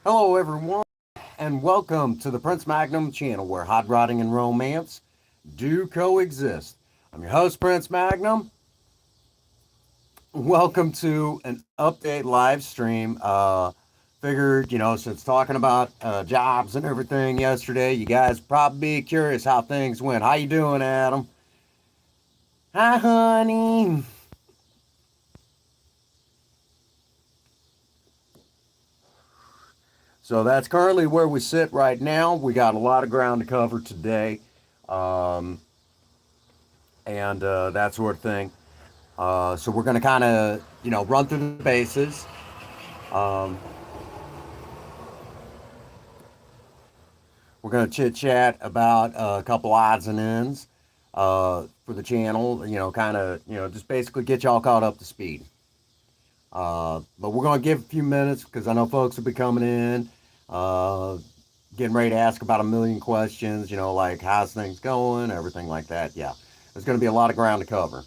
Hello, everyone, and welcome to the Prince Magnum channel where hot rodding and romance do coexist. I'm your host, Prince Magnum. Welcome to an update live stream. Figured, since talking about jobs and everything yesterday, you guys probably be curious how things went. How you doing, Adam? Hi, honey. So that's currently where we sit right now. We got a lot of ground to cover today, um, and that sort of thing. So we're going to kind of, run through the bases. Um, we're going to chit chat about a couple odds and ends for the channel. Kind of, just basically get y'all caught up to speed. But we're going to give a few minutes because I know folks will be coming in, uh, getting ready to ask about a million questions. Like how's things going, everything like that. Yeah, there's going to be a lot of ground to cover.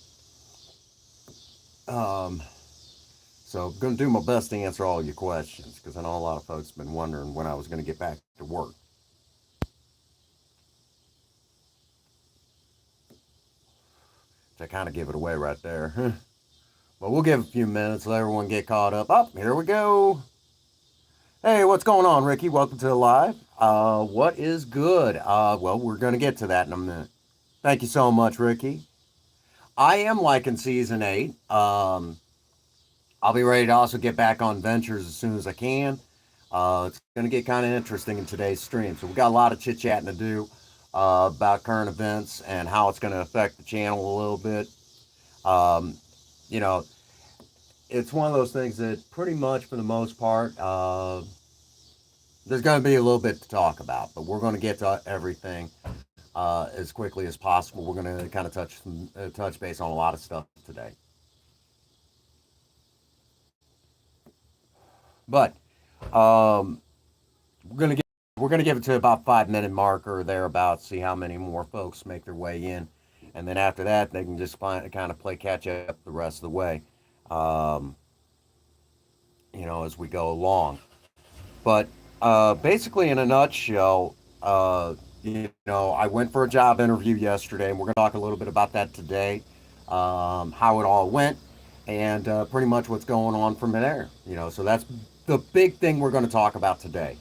Um, So I'm going to do my best to answer all your questions because I know a lot of folks have been wondering when I was going to get back to work. So I kind of give it away right there. But we'll give a few minutes, let everyone get caught up. Oh, here we go. Hey, what's going on, Ricky? Welcome to the live. What is good? Well, we're going to get to that in a minute. Thank you so much, Ricky. I am liking season 8. I'll be ready to also get back on ventures as soon as I can. It's going to get kind of interesting in today's stream. So we got a lot of chit chatting to do about current events and how it's going to affect the channel a little bit. Um, you know, it's one of those things that pretty much for the most part, there's going to be a little bit to talk about, but we're going to get to everything as quickly as possible. We're going to kind of touch base on a lot of stuff today. But um, we're gonna get we're gonna give it to about 5 minute marker or thereabouts. See how many more folks make their way in, and then after that they can just kind of play catch up the rest of the way, um, as we go along. But basically, in a nutshell, I went for a job interview yesterday, and we're gonna talk a little bit about that today, how it all went, and pretty much what's going on from there. So that's the big thing we're going to talk about today.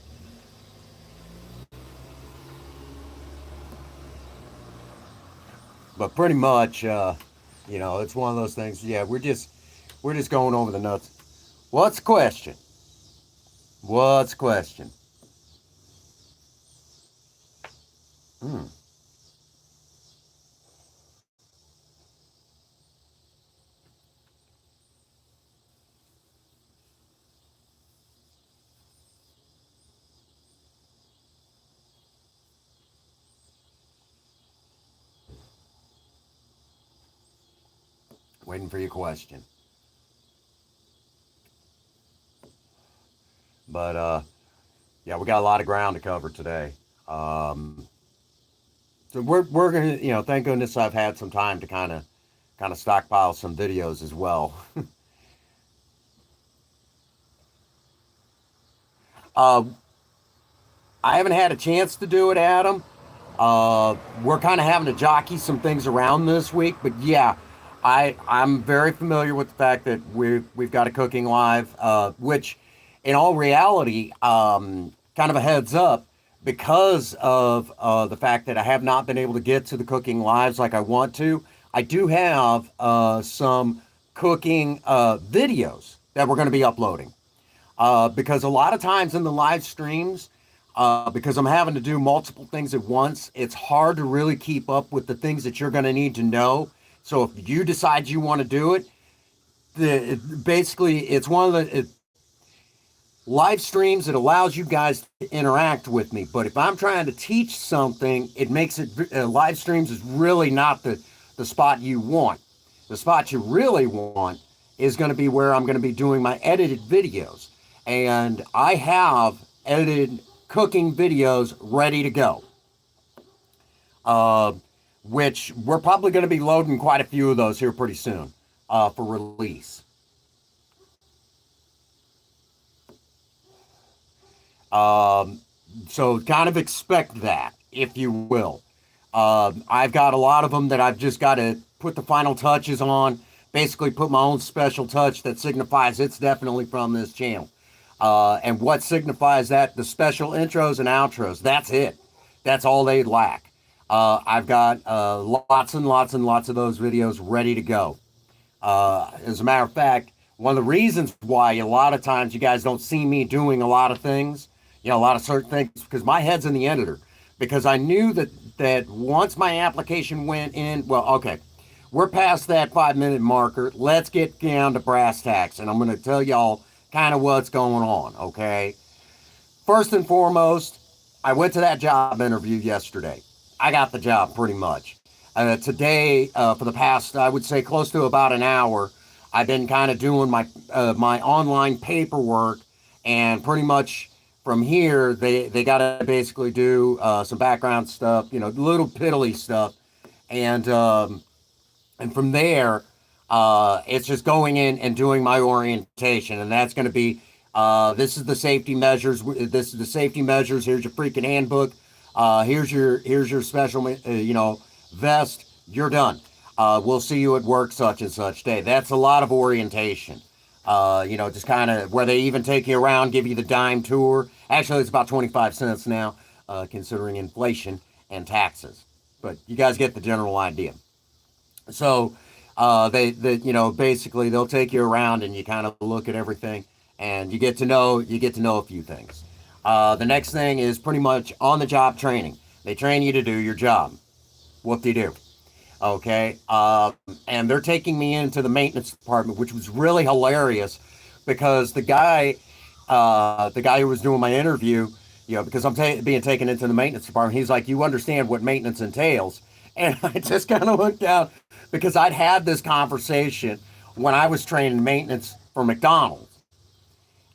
But pretty much, it's one of those things. Yeah, we're just going over the nuts. What's the question? What's the question? Hmm. Waiting for your question. But yeah, we got a lot of ground to cover today. Um, so we're gonna, thank goodness I've had some time to kind of stockpile some videos as well. uh, I haven't had a chance to do it, Adam. We're kind of having to jockey some things around this week, but yeah, I'm very familiar with the fact that we've got a cooking live, which, in all reality, kind of a heads up because of the fact that I have not been able to get to the cooking lives like I want to. I do have some cooking videos that we're going to be uploading because a lot of times in the live streams, because I'm having to do multiple things at once, it's hard to really keep up with the things that you're going to need to know. So if you decide you want to do it, basically it's one of the live streams that allows you guys to interact with me. But if I'm trying to teach something, it makes it live streams is really not the spot you want. The spot you really want is going to be where I'm going to be doing my edited videos. And I have edited cooking videos ready to go, uh, which we're probably going to be loading quite a few of those here pretty soon for release. Um, so kind of expect that, if you will. I've got a lot of them that I've just got to put the final touches on, basically put my own special touch that signifies it's definitely from this channel. And what signifies that? The special intros and outros. That's it. That's all they lack. I've got lots and lots and lots of those videos ready to go. As a matter of fact, one of the reasons why a lot of times you guys don't see me doing a lot of things, a lot of certain things, because my head's in the editor. Because I knew that once my application went in, well, okay, we're past that 5 minute marker. Let's get down to brass tacks, and I'm going to tell y'all kind of what's going on, okay? First and foremost, I went to that job interview yesterday. I got the job pretty much. Today, for the past, I would say close to about an hour, I've been kind of doing my online paperwork, and pretty much from here, they got to basically do some background stuff, little piddly stuff, and from there, it's just going in and doing my orientation, and that's going to be this is the safety measures. This is the safety measures. Here's your freaking handbook. Here's your special vest. You're done. We'll see you at work such and such day. That's a lot of orientation. Just kind of where they even take you around, give you the dime tour. Actually, it's about 25 cents now, considering inflation and taxes. But you guys get the general idea. So they basically they'll take you around and you kind of look at everything and you get to know a few things. The next thing is pretty much on the job training. They train you to do your job. What they do. Okay. And they're taking me into the maintenance department, which was really hilarious because the guy who was doing my interview, because I'm being taken into the maintenance department, he's like, you understand what maintenance entails. And I just kind of looked down because I'd had this conversation when I was training maintenance for McDonald's.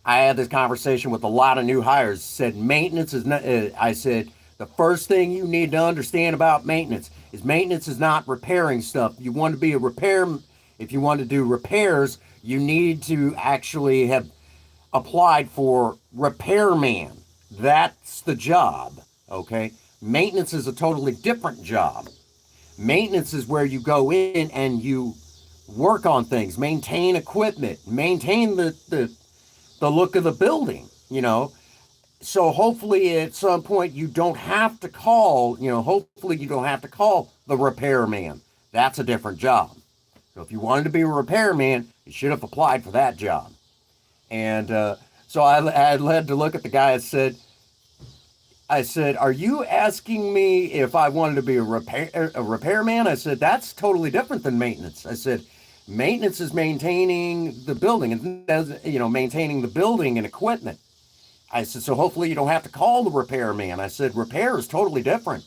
I had this conversation with a lot of new hires. Said maintenance is not. I said the first thing you need to understand about maintenance is not repairing stuff. You want to be a repair. If you want to do repairs, you need to actually have applied for repairman. That's the job. Okay. Maintenance is a totally different job. Maintenance is where you go in and you work on things, maintain equipment, maintain the look of the building, So hopefully at some point you don't have to call, hopefully you don't have to call the repairman. That's a different job. So if you wanted to be a repairman, you should have applied for that job. And so I had to look at the guy and I said, are you asking me if I wanted to be a repairman? I said, that's totally different than maintenance. I said, maintenance is maintaining the building and, maintaining the building and equipment. I said, so hopefully you don't have to call the repairman. I said, repair is totally different.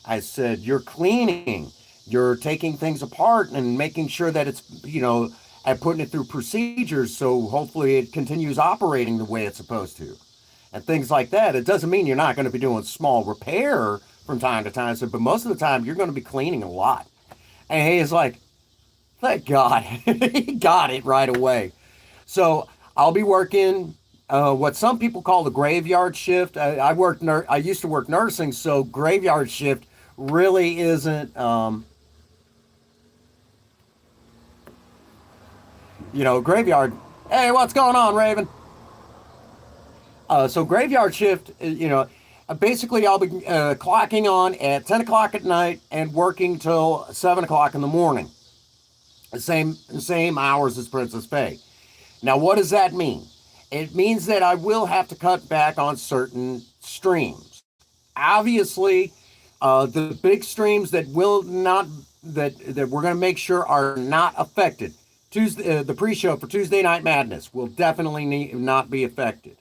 I said, you're cleaning, you're taking things apart and making sure that it's, and putting it through procedures so hopefully it continues operating the way it's supposed to. And things like that. It doesn't mean you're not going to be doing small repair from time to time, but most of the time you're going to be cleaning a lot. And he's like, thank God, he got it right away. So I'll be working what some people call the graveyard shift. I used to work nursing, so graveyard shift really isn't, graveyard. Hey, what's going on, Raven? So graveyard shift, basically I'll be clocking on at 10 o'clock at night and working till 7 o'clock in the morning. The same hours as Princess Faye. Now, what does that mean? It means that I will have to cut back on certain streams. Obviously, the big streams that will not, that we're going to make sure are not affected. Tuesday, the pre-show for Tuesday Night Madness will definitely not be affected.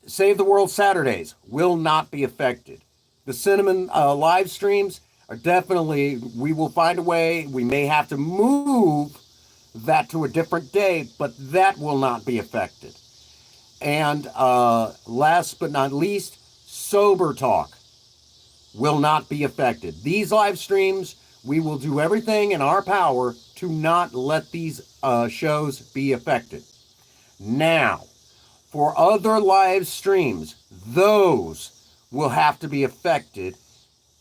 Save the World Saturdays will not be affected. The Cinnamon live streams are definitely, we will find a way. We may have to move that to a different day, but that will not be affected. And last but not least, Sober Talk will not be affected. These live streams, we will do everything in our power to not let these shows be affected. Now, For other live streams, those will have to be affected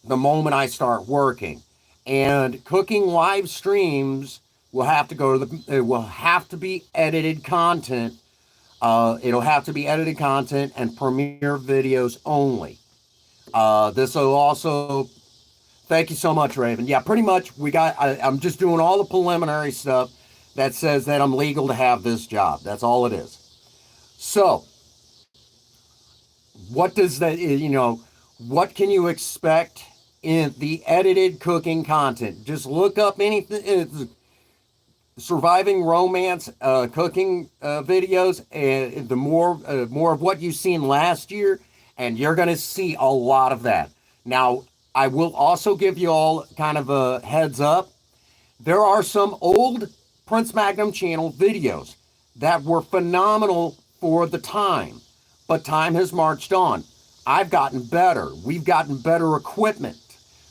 the moment I start working. And cooking live streams will have to go to the, it will have to be edited content. It'll have to be edited content and premiere videos only. This will also, thank you so much, Raven. Yeah, pretty much I'm just doing all the preliminary stuff that says that I'm legal to have this job. That's all it is. So, what does that, what can you expect in the edited cooking content? Just look up anything, surviving romance cooking videos, and the more of what you've seen last year, and you're going to see a lot of that. Now, I will also give you all kind of a heads up. There are some old Prince Magnum channel videos that were phenomenal for the time, but time has marched on. I've gotten better. We've gotten better equipment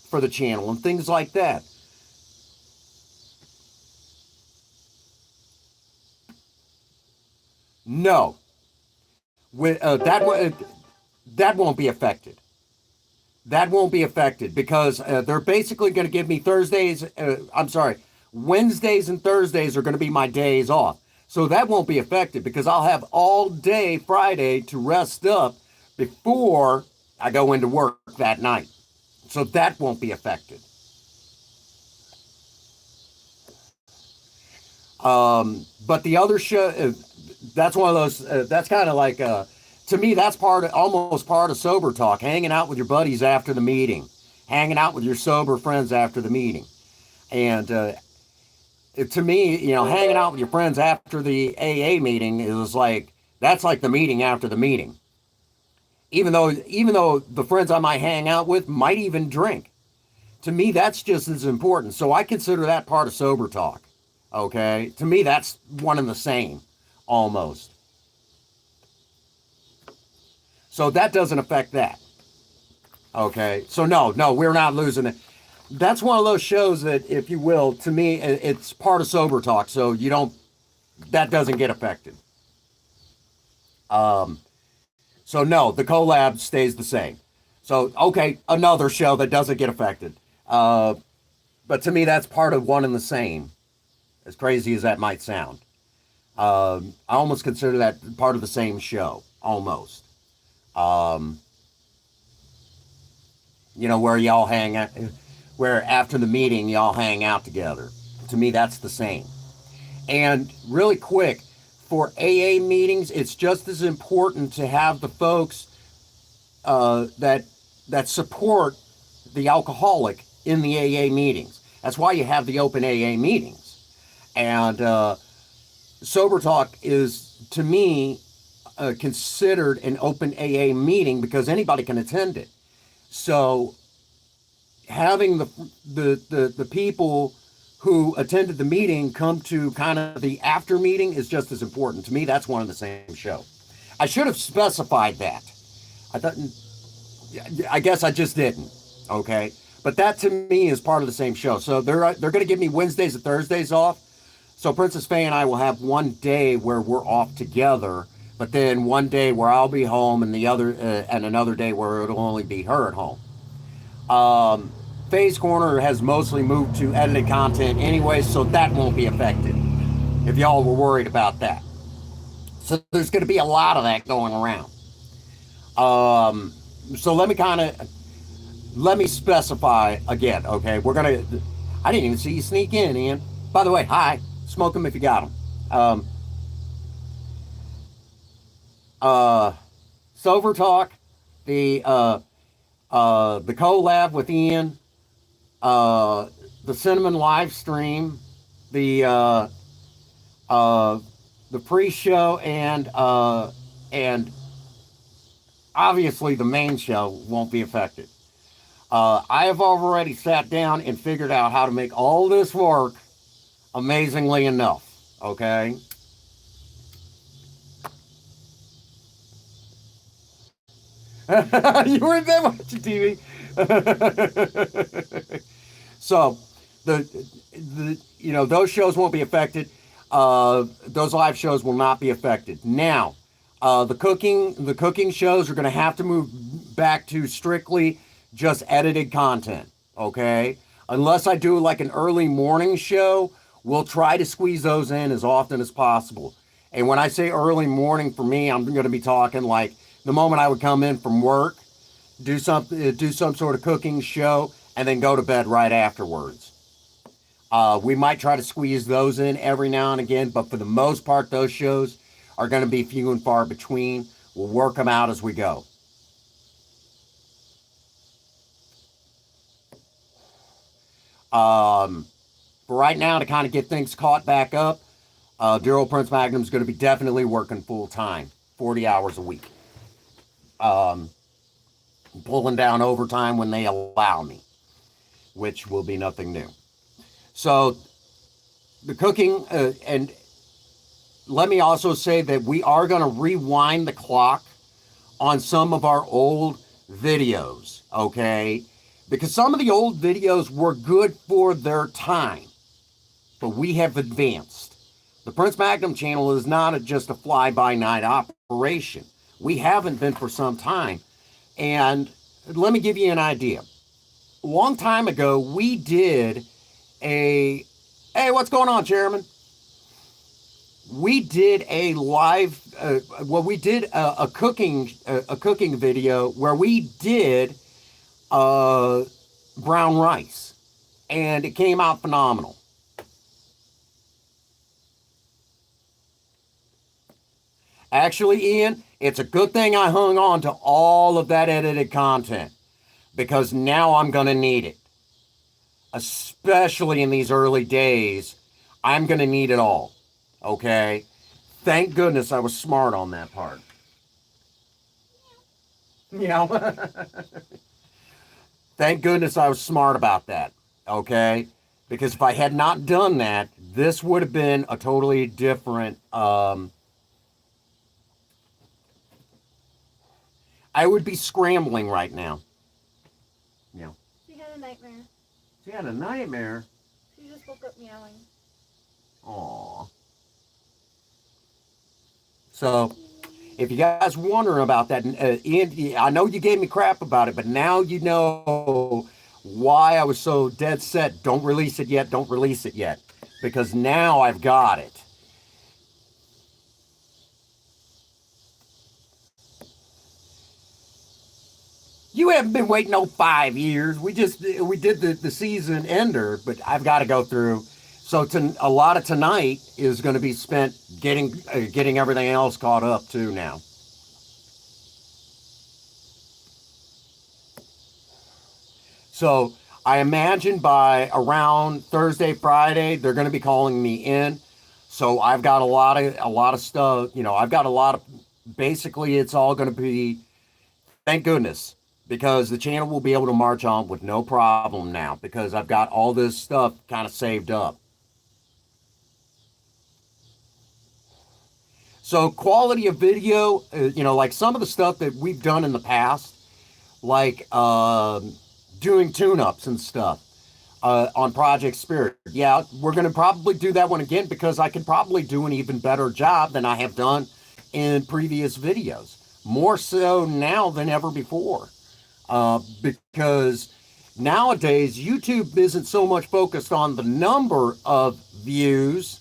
for the channel and things like that. No, that won't be affected. That won't be affected because they're basically going to give me Wednesdays and Thursdays are going to be my days off. So that won't be affected because I'll have all day Friday to rest up before I go into work that night. So that won't be affected. But the other show, that's one of those, that's kind of like, to me, that's almost part of sober talk, hanging out with your buddies after the meeting, hanging out with your sober friends after the meeting. And to me, hanging out with your friends after the AA meeting is like, that's like the meeting after the meeting. Even though the friends I might hang out with might even drink. To me, that's just as important. So I consider that part of sober talk. Okay? To me, that's one and the same, almost. So that doesn't affect that. Okay? So no, we're not losing it. That's one of those shows that, if you will, to me, it's part of sober talk. So that doesn't get affected. So no, the collab stays the same. So, okay, another show that doesn't get affected. But to me, that's part of one and the same, as crazy as that might sound. I almost consider that part of the same show, almost. Where y'all hang out, where after the meeting, y'all hang out together. To me, that's the same. And really quick, for AA meetings, it's just as important to have the folks that support the alcoholic in the AA meetings. That's why you have the open AA meetings. And Sober Talk is, to me, considered an open AA meeting because anybody can attend it. So having the people who attended the meeting come to kind of the after meeting is just as important. To me, that's one and the same show. I should have specified that. I guess I just didn't. Okay, but that to me is part of the same show. So they're going to give me Wednesdays and Thursdays off. So Princess Faye and I will have one day where we're off together, but then one day where I'll be home, and another day where it'll only be her at home. Faye's Corner has mostly moved to edited content anyway, so that won't be affected, if y'all were worried about that. So there's going to be a lot of that going around. So let me specify again, okay? I didn't even see you sneak in, Ian. By the way, hi. Smoke them if you got them. Sober Talk, the collab with Ian, the Cinnamon live stream, the pre-show, and obviously the main show won't be affected. I have already sat down and figured out how to make all this work amazingly enough. Okay. You weren't there watching TV. So those shows won't be affected. Those live shows will not be affected. Now, The cooking shows are going to have to move back to strictly just edited content. Okay, unless I do like an early morning show, we'll try to squeeze those in as often as possible. And when I say early morning, for me, I'm going to be talking like the moment I would come in from work, do some sort of cooking show, and then go to bed right afterwards. We might try to squeeze those in every now and again, but for the most part, those shows are going to be few and far between. We'll work them out as we go. For right now, to kind of get things caught back up, Dear Old Prince Magnum is going to be definitely working full time, 40 hours a week. Um, Pulling down overtime when they allow me, which will be nothing new. So the cooking, and let me also say that we are going to rewind the clock on some of our old videos, okay? Because some of the old videos were good for their time, but we have advanced. The Prince Magnum channel is not just a fly-by-night operation. We haven't been for some time. And let me give you an idea. A long time ago, we did a... Hey, what's going on, Chairman? We did a live... we did a cooking video where we did brown rice. And it came out phenomenal. Actually, Ian, it's a good thing I hung on to all of that edited content because now I'm going to need it. Especially in these early days, I'm going to need it all. Okay? Thank goodness I was smart on that part. Yeah. Thank goodness I was smart about that. Okay? Because if I had not done that, this would have been a totally different... I would be scrambling right now. Yeah. She had a nightmare. She had a nightmare? She just woke up meowing. Aww. So, if you guys wondering about that, Ian, I know you gave me crap about it, but now you know why I was so dead set. Don't release it yet. Don't release it yet. Because now I've got it. You haven't been waiting 5 years. We did the season ender, but I've got to go through. So a lot of tonight is going to be spent getting everything else caught up too now. So I imagine by around Thursday, Friday, they're going to be calling me in. So I've got a lot of stuff. I've got a lot of. Basically, it's all going to be. Thank goodness. Because the channel will be able to march on with no problem now because I've got all this stuff kind of saved up. So quality of video, like some of the stuff that we've done in the past, like doing tune-ups and stuff on Project Spirit. Yeah, we're going to probably do that one again because I can probably do an even better job than I have done in previous videos. More so now than ever before. Because nowadays YouTube isn't so much focused on the number of views.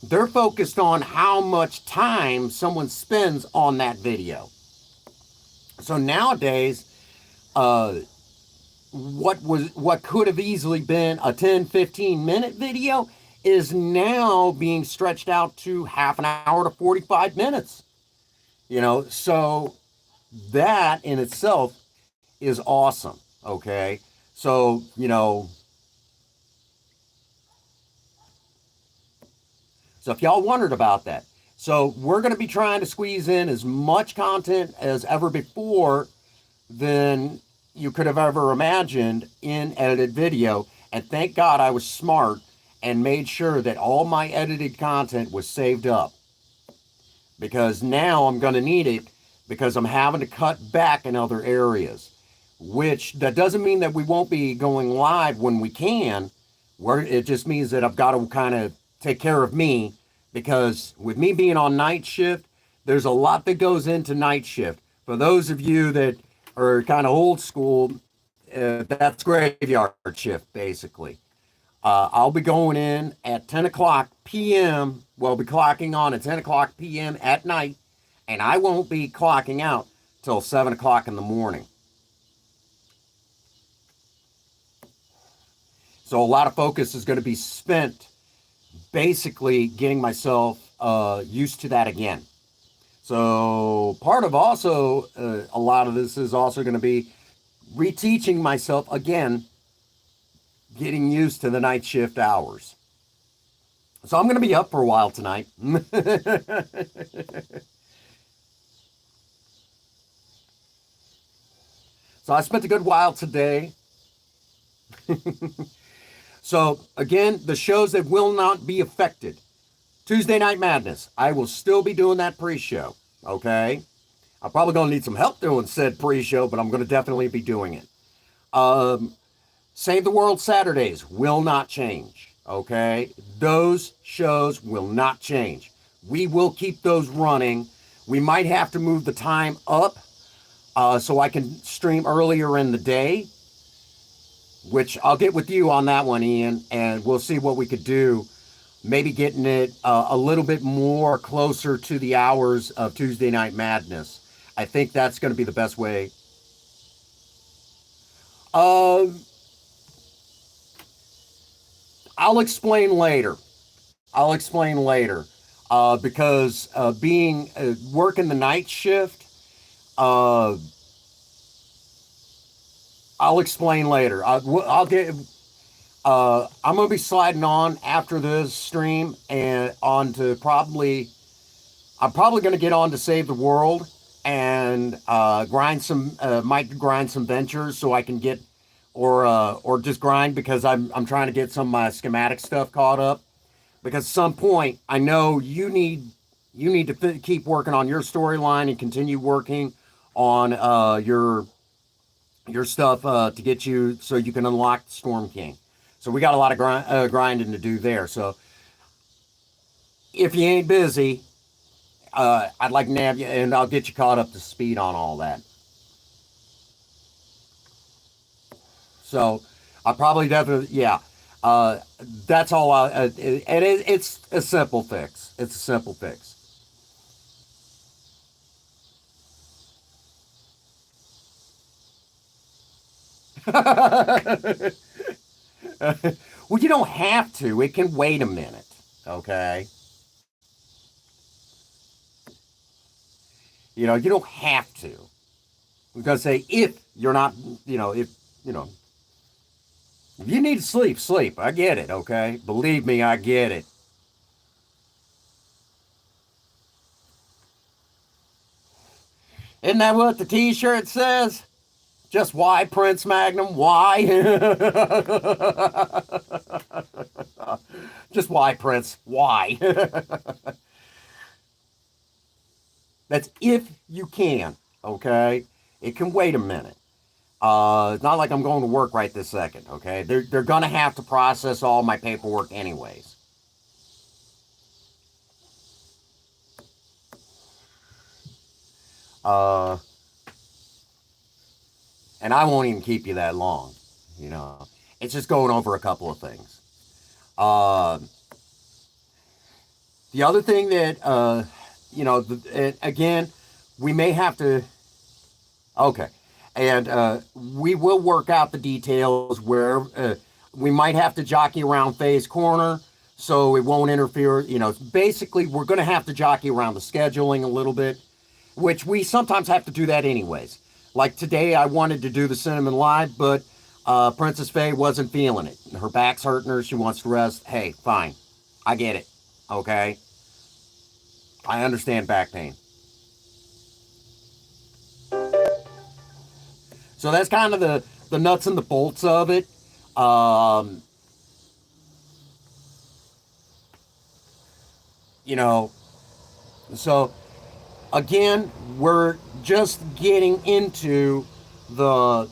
They're focused on how much time someone spends on that video. So nowadays, what could have easily been a 10-15 minute video is now being stretched out to half an hour to 45 minutes. So that in itself is awesome, okay? So, so if y'all wondered about that, so we're going to be trying to squeeze in as much content as ever before than you could have ever imagined in edited video. And thank God I was smart and made sure that all my edited content was saved up. Because now I'm going to need it because I'm having to cut back in other areas. Which, that doesn't mean that we won't be going live when we can. It just means that I've got to kind of take care of me. Because with me being on night shift, There's a lot that goes into night shift. For those of you that are kind of old school, that's graveyard shift basically. I'll be going in at 10 o'clock p.m. Well, I'll be clocking on at 10 o'clock p.m. at night, and I won't be clocking out till 7 o'clock in the morning. So a lot of focus is going to be spent basically getting myself used to that again. So part of also a lot of this is also going to be reteaching myself again, getting used to the night shift hours. So I'm going to be up for a while tonight. So I spent a good while today. So again, the shows that will not be affected. Tuesday Night Madness. I will still be doing that pre-show. Okay? I'm probably going to need some help doing said pre-show, but I'm going to definitely be doing it. Save the World Saturdays will not change. Okay? Those shows will not change. We will keep those running. We might have to move the time up so I can stream earlier in the day, which I'll get with you on that one, Ian, and we'll see what we could do. Maybe getting it a little bit more closer to the hours of Tuesday Night Madness. I think that's going to be the best way. I'll explain later. Because being working the night shift, I'll explain later. I'll get. I'm gonna be sliding on after this stream and on to probably. I'm probably gonna get on to Save the World and might grind some ventures so I can get, or just grind because I'm trying to get some of my schematic stuff caught up. Because at some point I know you need to keep working on your storyline and continue working on your stuff to get you so you can unlock Storm King. So we got a lot of grinding to do there. So if you ain't busy, I'd like to nab you and I'll get you caught up to speed on all that. So I probably definitely, yeah. That's all. It's a simple fix. It's a simple fix. Well, you don't have to. It can wait a minute. Okay. You don't have to. I'm gonna say if you're not, if you need to sleep, sleep. I get it. Okay. Believe me, I get it. Isn't that what the T-shirt says? Just why, Prince Magnum? Why? Just why, Prince? Why? That's if you can, okay? It can wait a minute. It's not like I'm going to work right this second, okay? They're going to have to process all my paperwork anyways. And I won't even keep you that long, It's just going over a couple of things. The other thing that, again, we may have to, okay, and we will work out the details where we might have to jockey around Faye's corner so it won't interfere. Basically, we're going to have to jockey around the scheduling a little bit, which we sometimes have to do that anyways. Like today, I wanted to do the Cinnamon Live, but Princess Faye wasn't feeling it. Her back's hurting her. She wants to rest. Hey, fine. I get it. Okay? I understand back pain. So that's kind of the nuts and the bolts of it. So again, we're just getting into the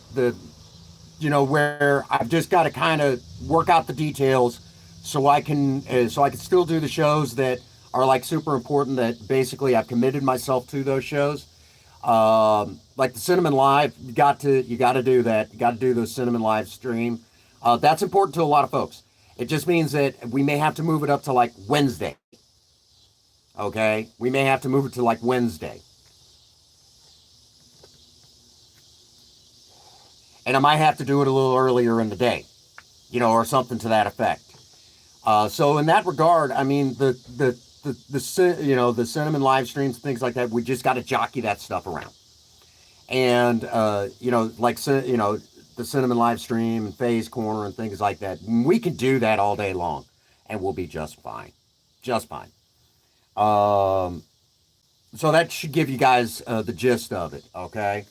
where I've just got to kind of work out the details so I can still do the shows that are like super important that basically I've committed myself to those shows. Like the Cinnamon Live, you got to do that. You got to do the Cinnamon Live stream. That's important to a lot of folks. It just means that we may have to move it up to like Wednesday. Okay, we may have to move it to like Wednesday, and I might have to do it a little earlier in the day, or something to that effect. So in that regard, I mean the Cinnamon live streams, things like that, we just got to jockey that stuff around. And the Cinnamon live stream and Phase Corner and things like that, we can do that all day long, and we'll be just fine, just fine. So that should give you guys the gist of it. Okay.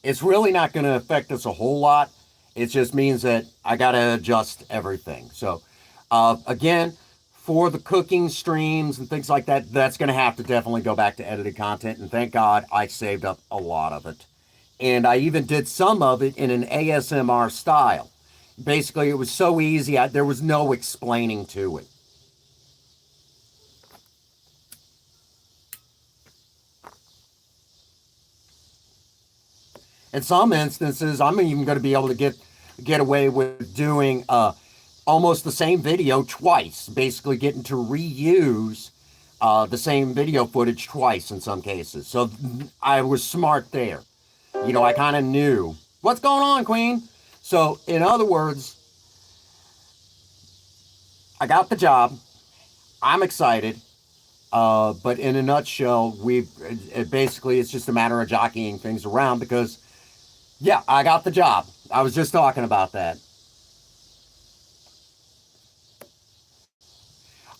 It's really not going to affect us a whole lot. It just means that I got to adjust everything. So, again, for the cooking streams and things like that, that's going to have to definitely go back to edited content. And thank God I saved up a lot of it. And I even did some of it in an ASMR style. Basically, it was so easy, there was no explaining to it. In some instances, I'm even going to be able to get away with doing almost the same video twice, basically getting to reuse the same video footage twice in some cases. So I was smart there. I kind of knew what's going on, Queen. So in other words, I got the job. I'm excited. But in a nutshell, it's just a matter of jockeying things around because, yeah, I got the job. I was just talking about that.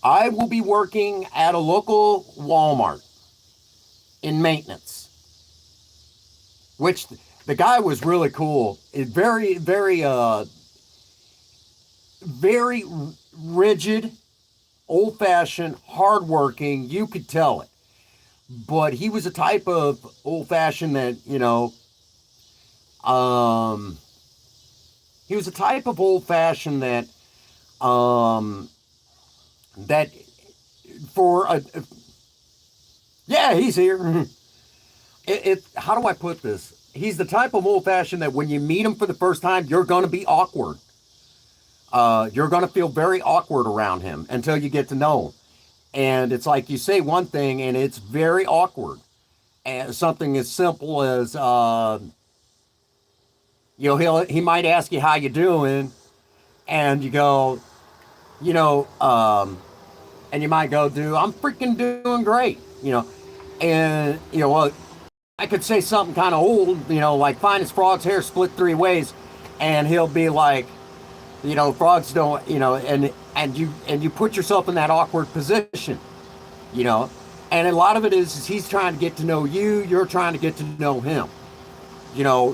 I will be working at a local Walmart in maintenance, which the guy was really cool. Very, very, very rigid, old-fashioned, hardworking. You could tell it. But he was a type of old-fashioned that, he was a type of old-fashioned that, that yeah, he's here. How do I put this? He's the type of old-fashioned that when you meet him for the first time, you're going to be awkward. You're going to feel very awkward around him until you get to know him. And it's like you say one thing and it's very awkward. And something as simple as, he might ask you how you doing, and you go, and you might go, dude, I'm freaking doing great, and, well, I could say something kind of old, like fine as frog's hair split three ways, and he'll be like, frogs don't, and you put yourself in that awkward position, and a lot of it is he's trying to get to know you, you're trying to get to know him,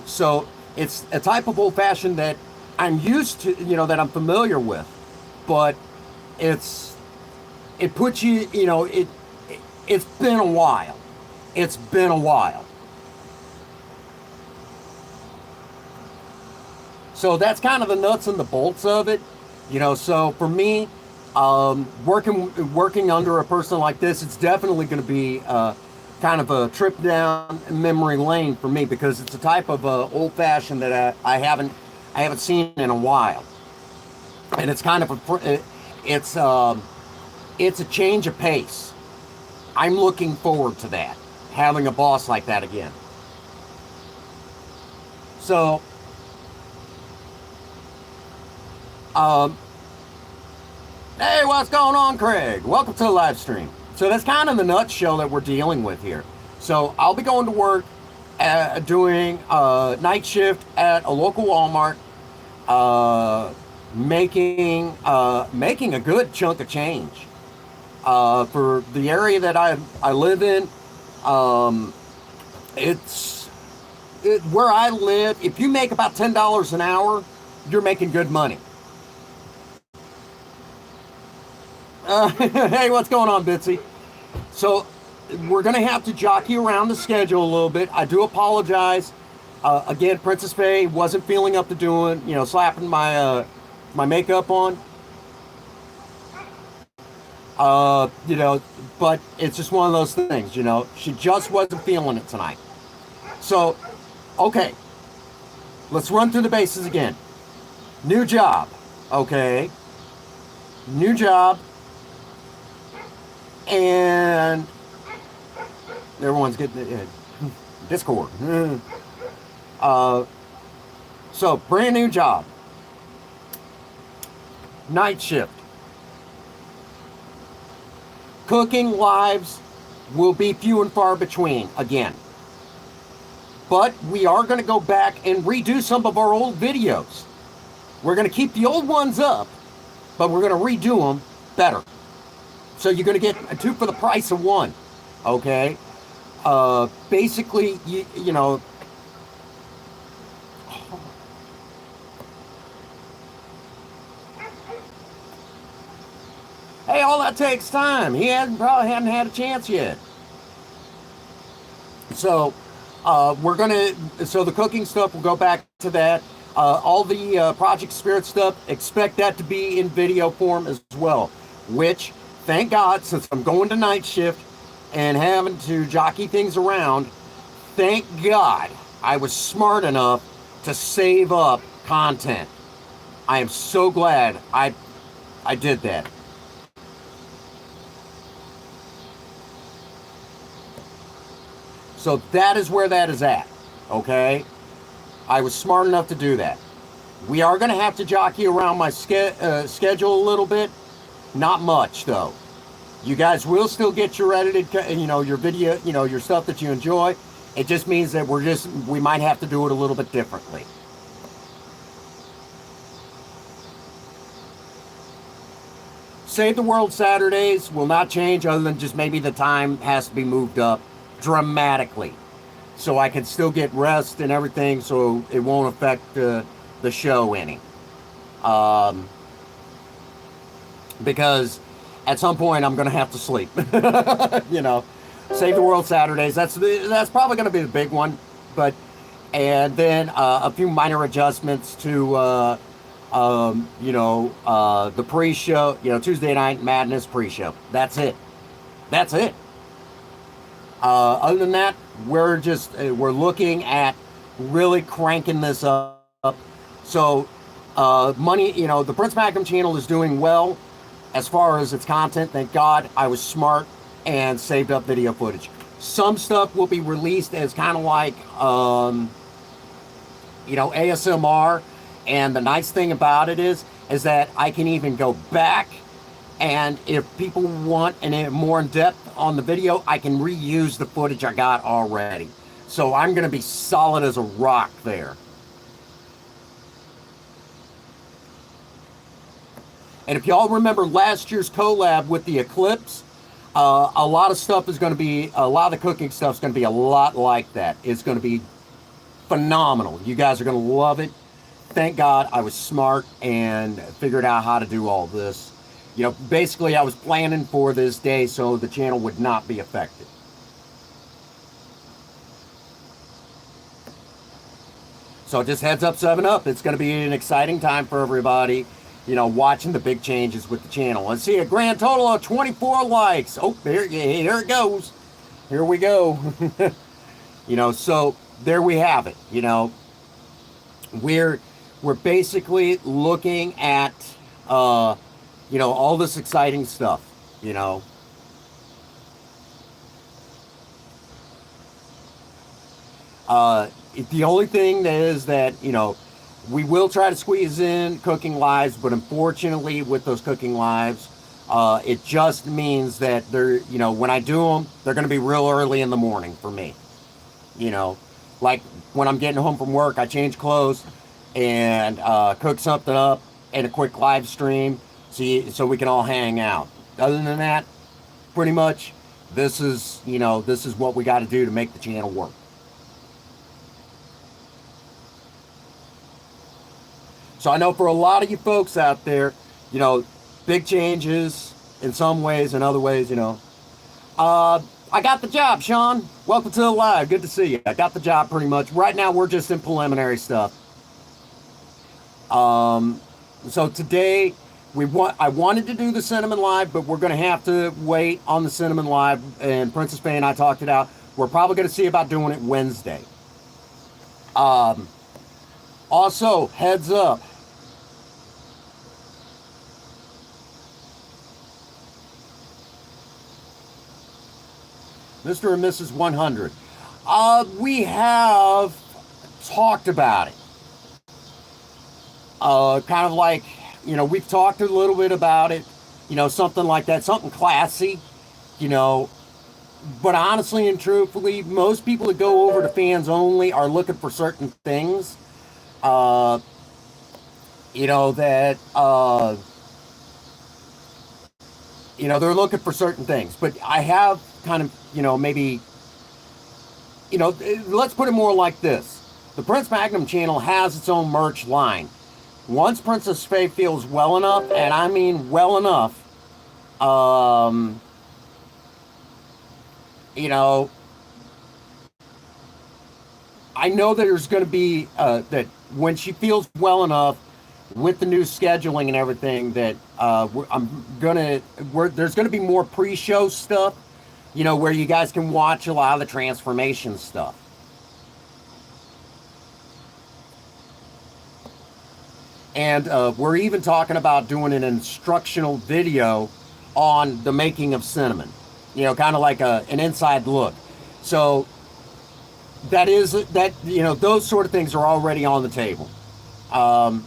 so it's a type of old-fashioned that I'm used to, that I'm familiar with, but it puts you, it's been a while. It's been a while. So that's kind of the nuts and the bolts of it, so for me, working under a person like this, it's definitely going to be kind of a trip down memory lane for me because it's a type of old-fashioned that I haven't seen in a while, and it's kind of it's a change of pace. I'm looking forward to that, having a boss like that again. So, hey, what's going on, Craig? Welcome to the live stream. So that's kind of the nutshell that we're dealing with here. So I'll be going to work doing night shift at a local Walmart, making a good chunk of change for the area that I live in. Where I live. If you make about $10 an hour, you're making good money. Hey, what's going on, Bitsy? So we're going to have to jockey around the schedule a little bit. I do apologize. Again, Princess Faye wasn't feeling up to doing, slapping my makeup on. You know, but it's just one of those things, you know. She just wasn't feeling it tonight. So, okay, let's run through the bases again. New job, okay. New job, and everyone's getting it. Discord. Uh, so, brand new job. Night shift. Cooking lives will be few and far between again. But we are going to go back and redo some of our old videos. We're going to keep the old ones up, but we're going to redo them better. So you're going to get two for the price of one. Okay? Basically, you know, hey, all that takes time. He probably hadn't had a chance yet. So we're gonna. So the cooking stuff, we'll go back to that. All the Project Spirit stuff, expect that to be in video form as well. Which, thank God, since I'm going to night shift and having to jockey things around, thank God I was smart enough to save up content. I am so glad I did that. So that is where that is at, okay? I was smart enough to do that. We are going to have to jockey around my schedule a little bit. Not much, though. You guys will still get your edited, you know, your video, you know, your stuff that you enjoy. It just means that we might have to do it a little bit differently. Save the World Saturdays will not change other than just maybe the time has to be moved up dramatically, so I can still get rest and everything, so it won't affect the show any. Because at some point I'm going to have to sleep. You know, Save the World Saturdays. That's probably going to be the big one, but and then a few minor adjustments to you know, the pre-show. You know, Tuesday Night Madness pre-show. That's it. That's it. Other than that, we're looking at really cranking this up. So, money, you know, the Prince Macam channel is doing well as far as its content. Thank God I was smart and saved up video footage. Some stuff will be released as kind of like, you know, ASMR. And the nice thing about it is that I can even go back, and if people want more in depth on the video, I can reuse the footage I got already. So I'm going to be solid as a rock there. And if y'all remember last year's collab with the Eclipse, a lot of the cooking stuff is going to be a lot like that. It's going to be phenomenal. You guys are going to love it. Thank God I was smart and figured out how to do all this. You know, basically I was planning for this day so the channel would not be affected. So just heads up, 7-Up. It's going to be an exciting time for everybody, you know, watching the big changes with the channel. Let's see, a grand total of 24 likes. Oh, here it goes. Here we go. You know, so there we have it. You know, we're basically looking at, you know, all this exciting stuff, you know. The only thing is that, you know, we will try to squeeze in cooking lives, but unfortunately with those cooking lives, it just means that they're, you know, when I do them, they're going to be real early in the morning for me. You know, like when I'm getting home from work, I change clothes and cook something up and a quick live stream so we can all hang out. Other than that, pretty much this is, you know, this is what we got to do to make the channel work. So I know for a lot of you folks out there, you know, big changes in some ways, in other ways, you know. I got the job, Sean. Welcome to the live. Good to see you. I got the job pretty much. Right now we're just in preliminary stuff. So today I wanted to do the Cinnamon Live, but we're going to have to wait on the Cinnamon Live. And Princess Faye and I talked it out. We're probably going to see about doing it Wednesday. Also, heads up. Mr. and Mrs. 100. We have talked about it. Kind of like, we've talked a little bit about it, something like that, something classy, but honestly and truthfully, most people that go over to fans only are looking for certain things, that, they're looking for certain things, but I have kind of, maybe, let's put it more like this. The Prince Magnum channel has its own merch line. Once Princess Faye feels well enough, and I mean well enough, I know that there's going to be, that when she feels well enough with the new scheduling and everything, that there's going to be more pre-show stuff, where you guys can watch a lot of the transformation stuff. And we're even talking about doing an instructional video on the making of Cinnamon, kind of like an inside look. So those sort of things are already on the table. I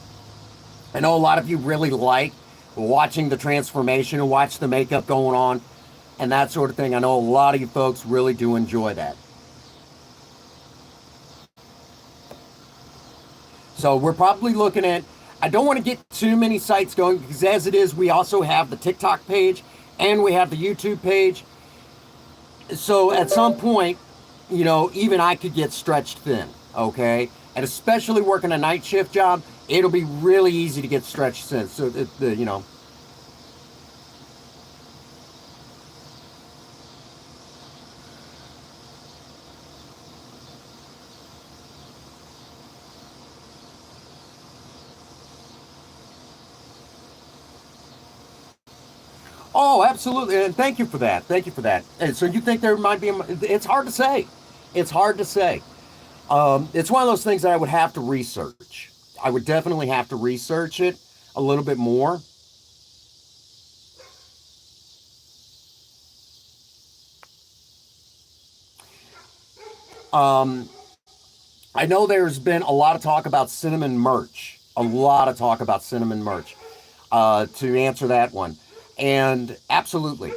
know a lot of you really like watching the transformation and watch the makeup going on and that sort of thing. I know a lot of you folks really do enjoy that. So we're probably looking at, I don't want to get too many sites going, because as it is, we also have the TikTok page and we have the YouTube page. So at some point, even I could get stretched thin, okay? And especially working a night shift job, it'll be really easy to get stretched thin. So, Oh, absolutely, and thank you for that. Thank you for that. And so you think there might be? It's hard to say. It's hard to say. It's one of those things that I would have to research. I would definitely have to research it a little bit more. I know there's been a lot of talk about Cinnamon merch. A lot of talk about Cinnamon merch. To answer that one. And absolutely.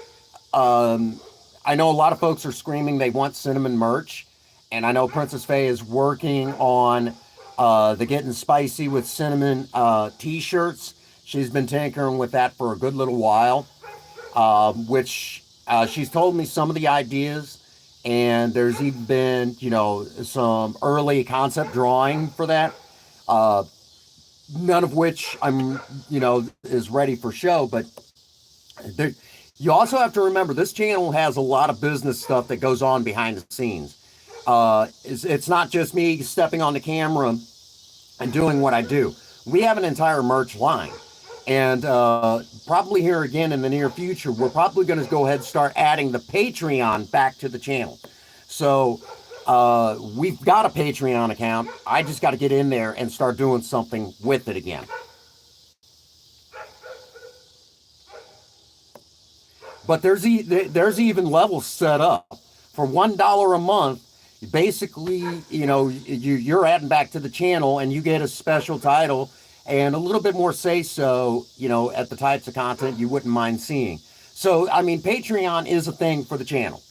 I know a lot of folks are screaming they want Cinnamon merch. And I know Princess Faye is working on the Getting Spicy with Cinnamon t-shirts. She's been tinkering with that for a good little while. Which she's told me some of the ideas. And there's even been, some early concept drawing for that. None of which is ready for show, but you also have to remember this channel has a lot of business stuff that goes on behind the scenes. It's not just me stepping on the camera and doing what I do. We have an entire merch line, and probably here again in the near future, we're probably going to go ahead and start adding the Patreon back to the channel. So we've got a Patreon account. I just got to get in there and start doing something with it again. But there's even levels set up for $1 a month. Basically, you're adding back to the channel, and you get a special title and a little bit more say so, at the types of content you wouldn't mind seeing. So, I mean, Patreon is a thing for the channel.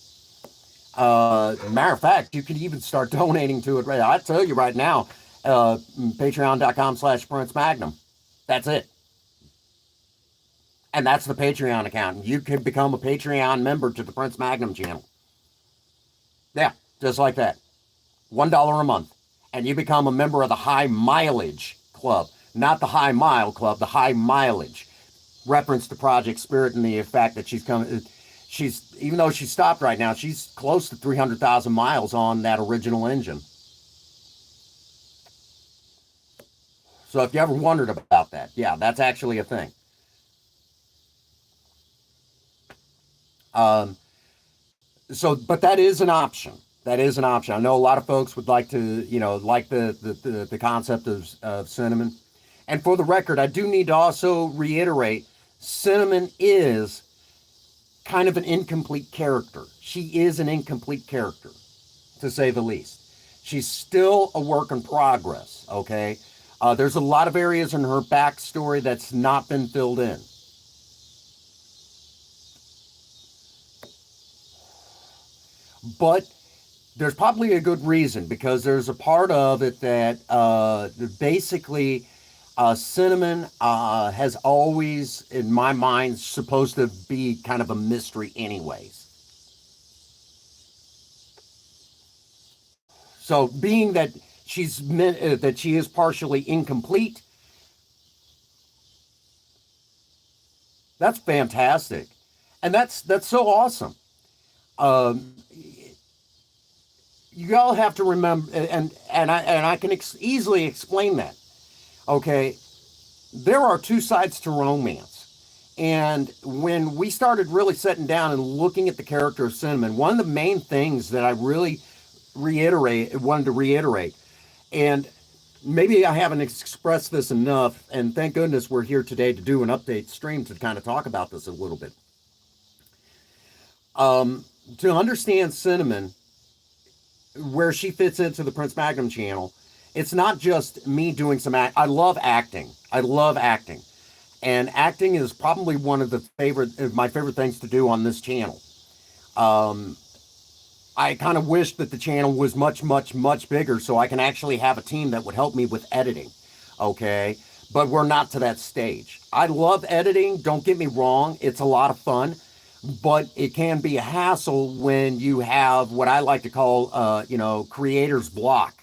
Matter of fact, you can even start donating to it. Right, I tell you right now, Patreon.com/Prince Magnum. That's it. And that's the Patreon account. You can become a Patreon member to the Prince Magnum channel. Yeah, just like that. $1 a month. And you become a member of the High Mileage Club. Not the High Mile Club, the High Mileage. Reference to Project Spirit and the fact that even though she stopped right now, she's close to 300,000 miles on that original engine. So if you ever wondered about that, yeah, that's actually a thing. Um, but that is an option. That is an option. I know a lot of folks would like to, like the concept of Cinnamon. And for the record, I do need to also reiterate, Cinnamon is kind of an incomplete character. She is an incomplete character, to say the least. She's still a work in progress, okay? There's a lot of areas in her backstory that's not been filled in. But there's probably a good reason, because there's a part of it that basically Cinnamon has always, in my mind, supposed to be kind of a mystery anyways. So being that that she is partially incomplete, that's fantastic, and that's so awesome. Um, you all have to remember, and I can easily explain that. Okay, there are two sides to romance, and when we started really sitting down and looking at the character of Cinnamon, one of the main things that I really wanted to reiterate, and maybe I haven't expressed this enough, and thank goodness we're here today to do an update stream to kind of talk about this a little bit. To understand Cinnamon, where she fits into the Prince Magnum channel, it's not just me doing some I love acting. I love acting. And acting is probably one of my favorite things to do on this channel. I kind of wish that the channel was much, much, much bigger so I can actually have a team that would help me with editing. Okay. But we're not to that stage. I love editing. Don't get me wrong. It's a lot of fun, but it can be a hassle when you have what I like to call, creator's block.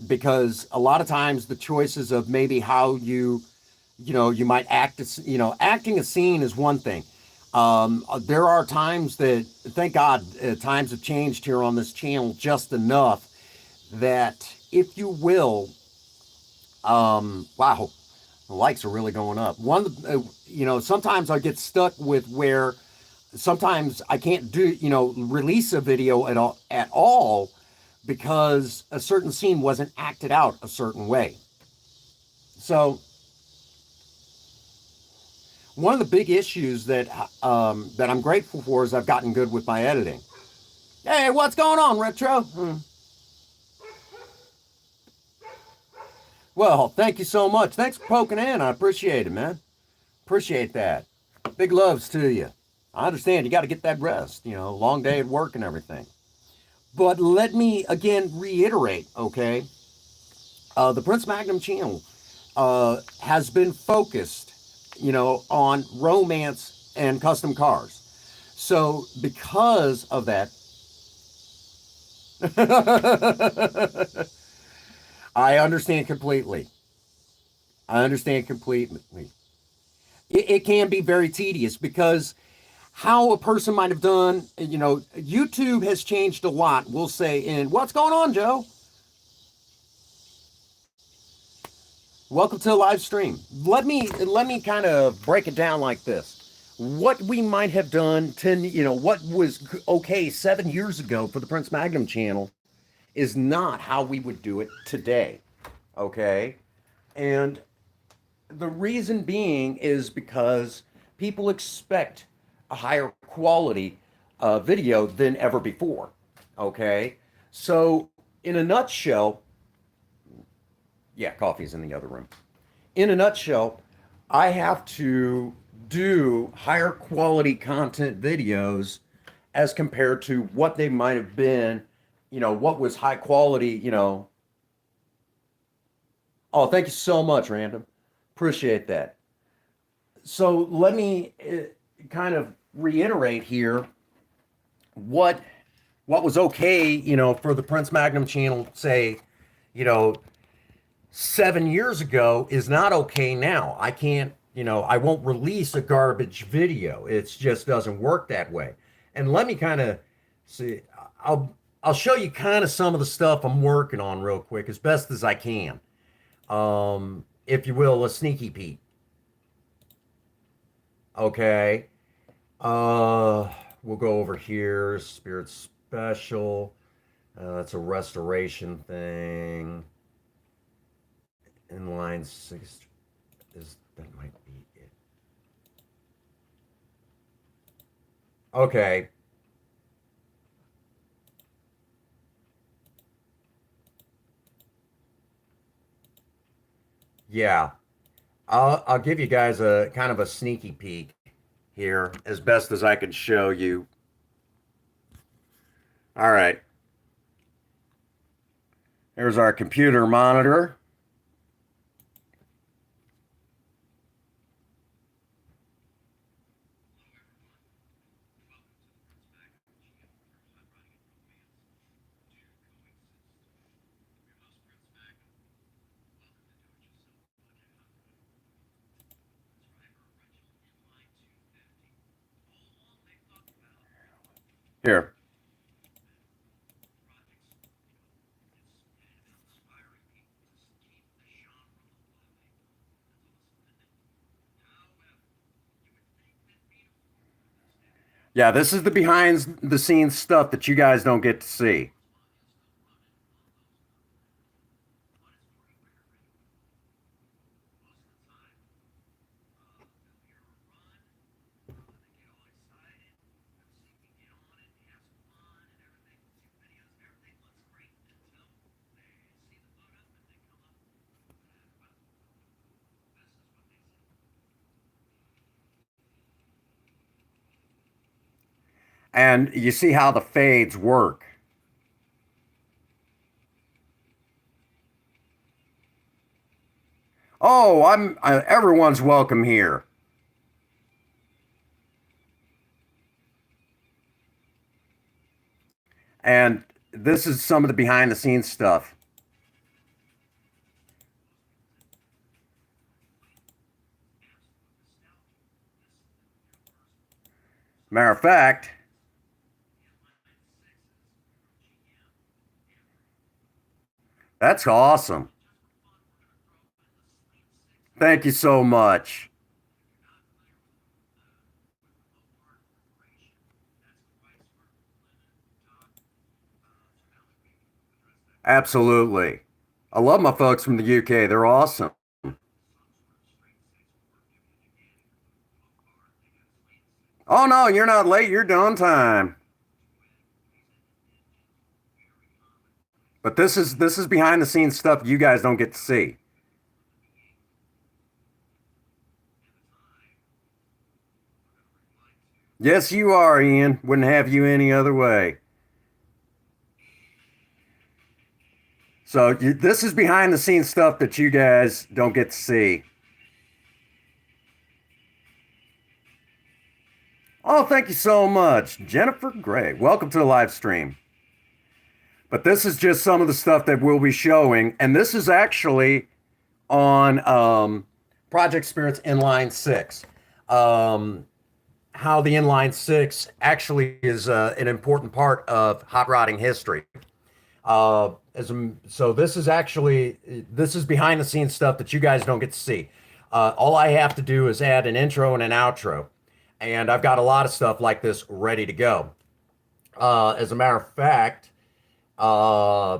Because a lot of times the choices of maybe how you might acting a scene is one thing. There are times that, thank God, times have changed here on this channel just enough that, if you will, wow, the likes are really going up. Sometimes I get stuck with where sometimes I can't release a video at all because a certain scene wasn't acted out a certain way. So one of the big issues that I'm grateful for is I've gotten good with my editing. Hey, what's going on, Retro? Well, thank you so much. Thanks for poking in. I appreciate it, man. Appreciate that. Big loves to you. I understand you got to get that rest, long day at work and everything. But let me again reiterate, okay? The Prince Magnum channel has been focused, on romance and custom cars. So because of that, I understand completely. I understand completely. It can be very tedious because how a person might have done, YouTube has changed a lot. We'll say, what's going on, Joe? Welcome to the live stream. Let me kind of break it down like this. What we might have done what was okay 7 years ago for the Prince Magnum channel is not how we would do it today. Okay? And the reason being is because people expect a higher quality video than ever before. Okay? So, in a nutshell, yeah, coffee's in the other room. In a nutshell, I have to do higher quality content videos as compared to what they might have been, what was high quality, Oh, thank you so much, Random. Appreciate that. So let me kind of reiterate here what was okay, for the Prince Magnum channel, say, 7 years ago is not okay now. I can't, I won't release a garbage video. It just doesn't work that way. And let me kind of see, I'll show you kind of some of the stuff I'm working on real quick as best as I can. If you will, a sneaky peek. Okay. Uh, we'll go over here. Spirit Special. That's a restoration thing. Inline six is that might be it. Okay. Yeah. I'll give you guys a kind of a sneaky peek here as best as I can show you. All right. Here's our computer monitor. Here. Yeah, this is the behind the scenes stuff that you guys don't get to see. And you see how the fades work. Oh, everyone's welcome here. And this is some of the behind the scenes stuff. Matter of fact, that's awesome. Thank you so much. Absolutely. I love my folks from the UK. They're awesome. Oh no, you're not late. You're done time. But this is behind the scenes stuff you guys don't get to see. Yes, you are, Ian. Wouldn't have you any other way. This is behind the scenes stuff that you guys don't get to see. Oh, thank you so much, Jennifer Gray. Welcome to the live stream. But this is just some of the stuff that we'll be showing, and this is actually on Project Spirits Inline Six. Um, how the Inline Six actually is an important part of hot rodding history. So this is behind the scenes stuff that you guys don't get to see. All I have to do is add an intro and an outro, and I've got a lot of stuff like this ready to go. As a matter of fact, uh,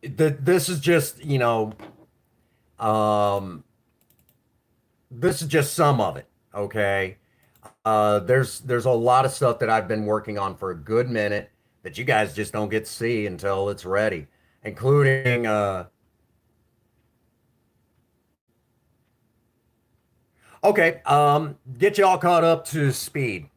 this is just um, this is just some of it. Okay, there's a lot of stuff that I've been working on for a good minute that you guys just don't get to see until it's ready, including okay, get you all caught up to speed.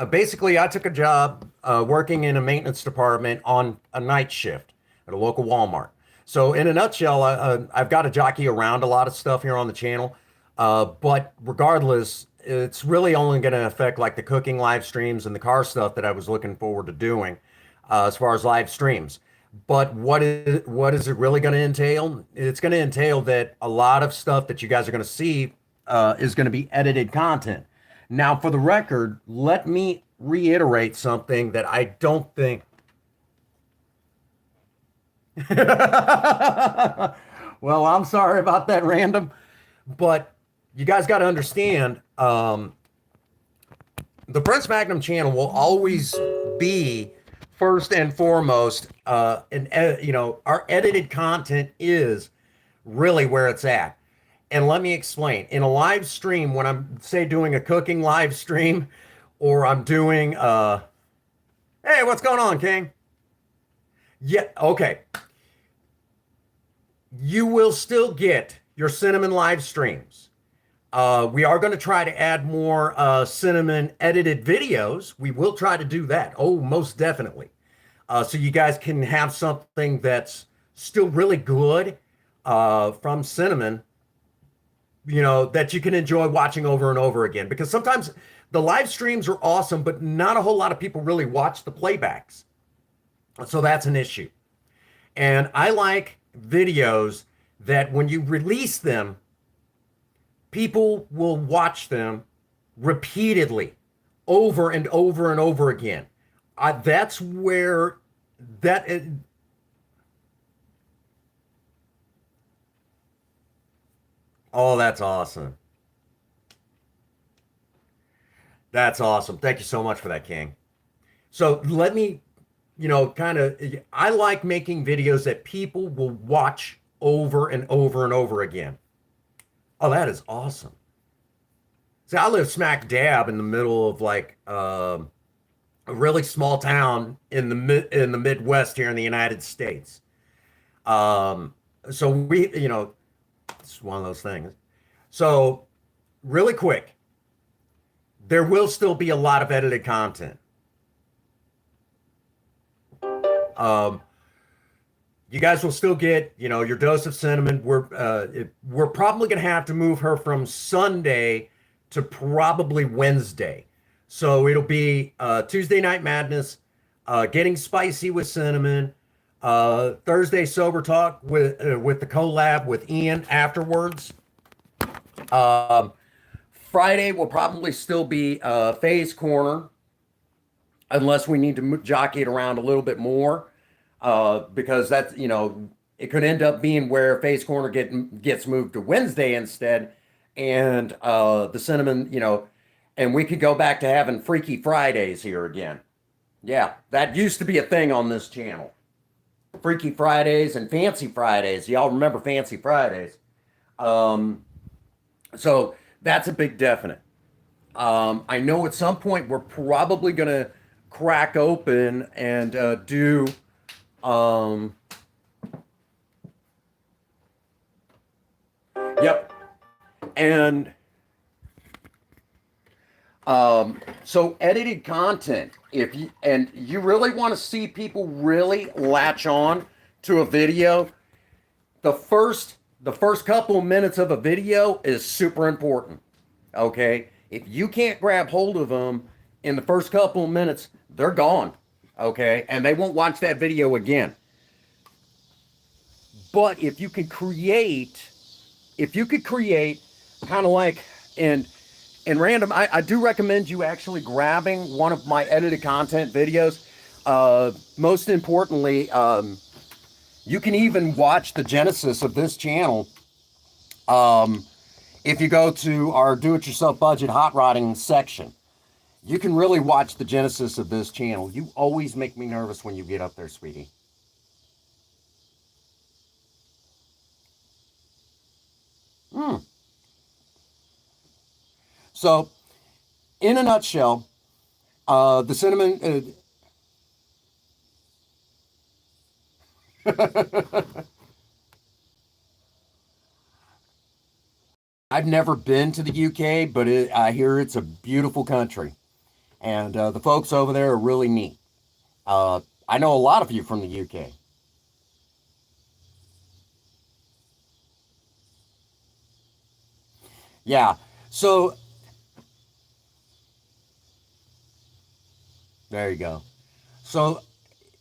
Basically, I took a job working in a maintenance department on a night shift at a local Walmart. So, in a nutshell, I've got to jockey around a lot of stuff here on the channel. But regardless, it's really only going to affect like the cooking live streams and the car stuff that I was looking forward to doing as far as live streams. But what is it really going to entail? It's going to entail that a lot of stuff that you guys are going to see is going to be edited content. Now, for the record, let me reiterate something that I don't think. Well, I'm sorry about that, random, but you guys got to understand. the Prince Magnum channel will always be first and foremost, our edited content is really where it's at. And let me explain. In a live stream, when I'm, say, doing a cooking live stream, or I'm doing, hey, what's going on, King? Yeah, okay. You will still get your Cinnamon live streams. We are going to try to add more Cinnamon edited videos. We will try to do that. Oh, most definitely. So you guys can have something that's still really good from Cinnamon, that you can enjoy watching over and over again. Because sometimes the live streams are awesome, but not a whole lot of people really watch the playbacks. So that's an issue. And I like videos that when you release them, people will watch them repeatedly over and over and over again. That's where that is. Oh, that's awesome. That's awesome. Thank you so much for that, King. So let me, kind of, I like making videos that people will watch over and over and over again. Oh, that is awesome. See, I live smack dab in the middle of like a really small town in the Midwest here in the United States. Um, so it's one of those things. So really quick, there will still be a lot of edited content. Um, you guys will still get, your dose of Cinnamon. We're probably gonna have to move her from Sunday to probably Wednesday. So it'll be Tuesday Night Madness, Getting Spicy with Cinnamon, Thursday Sober Talk with the collab with Ian afterwards. Um, Friday will probably still be Faye's Corner, unless we need to jockey it around a little bit more, because that's, it could end up being where Faye's Corner gets moved to Wednesday instead, and the Cinnamon, and we could go back to having Freaky Fridays here again. Yeah, that used to be a thing on this channel. Freaky Fridays and Fancy Fridays. Y'all remember Fancy Fridays? Um, so that's a big definite. I know at some point we're probably gonna crack open and do. Um, yep, and so edited content. If you really want to see people really latch on to a video, the first couple of minutes of a video is super important. Okay, if you can't grab hold of them in the first couple of minutes, they're gone. Okay, and they won't watch that video again. But if you could create kind of like in random, I do recommend you actually grabbing one of my edited content videos. Most importantly, you can even watch the genesis of this channel. If you go to our do-it-yourself budget hot rodding section, you can really watch the genesis of this channel. You always make me nervous when you get up there, sweetie. Hmm. So, in a nutshell, the Cinnamon. I've never been to the UK, but I hear it's a beautiful country, and the folks over there are really neat. I know a lot of you from the UK. Yeah. So there you go. So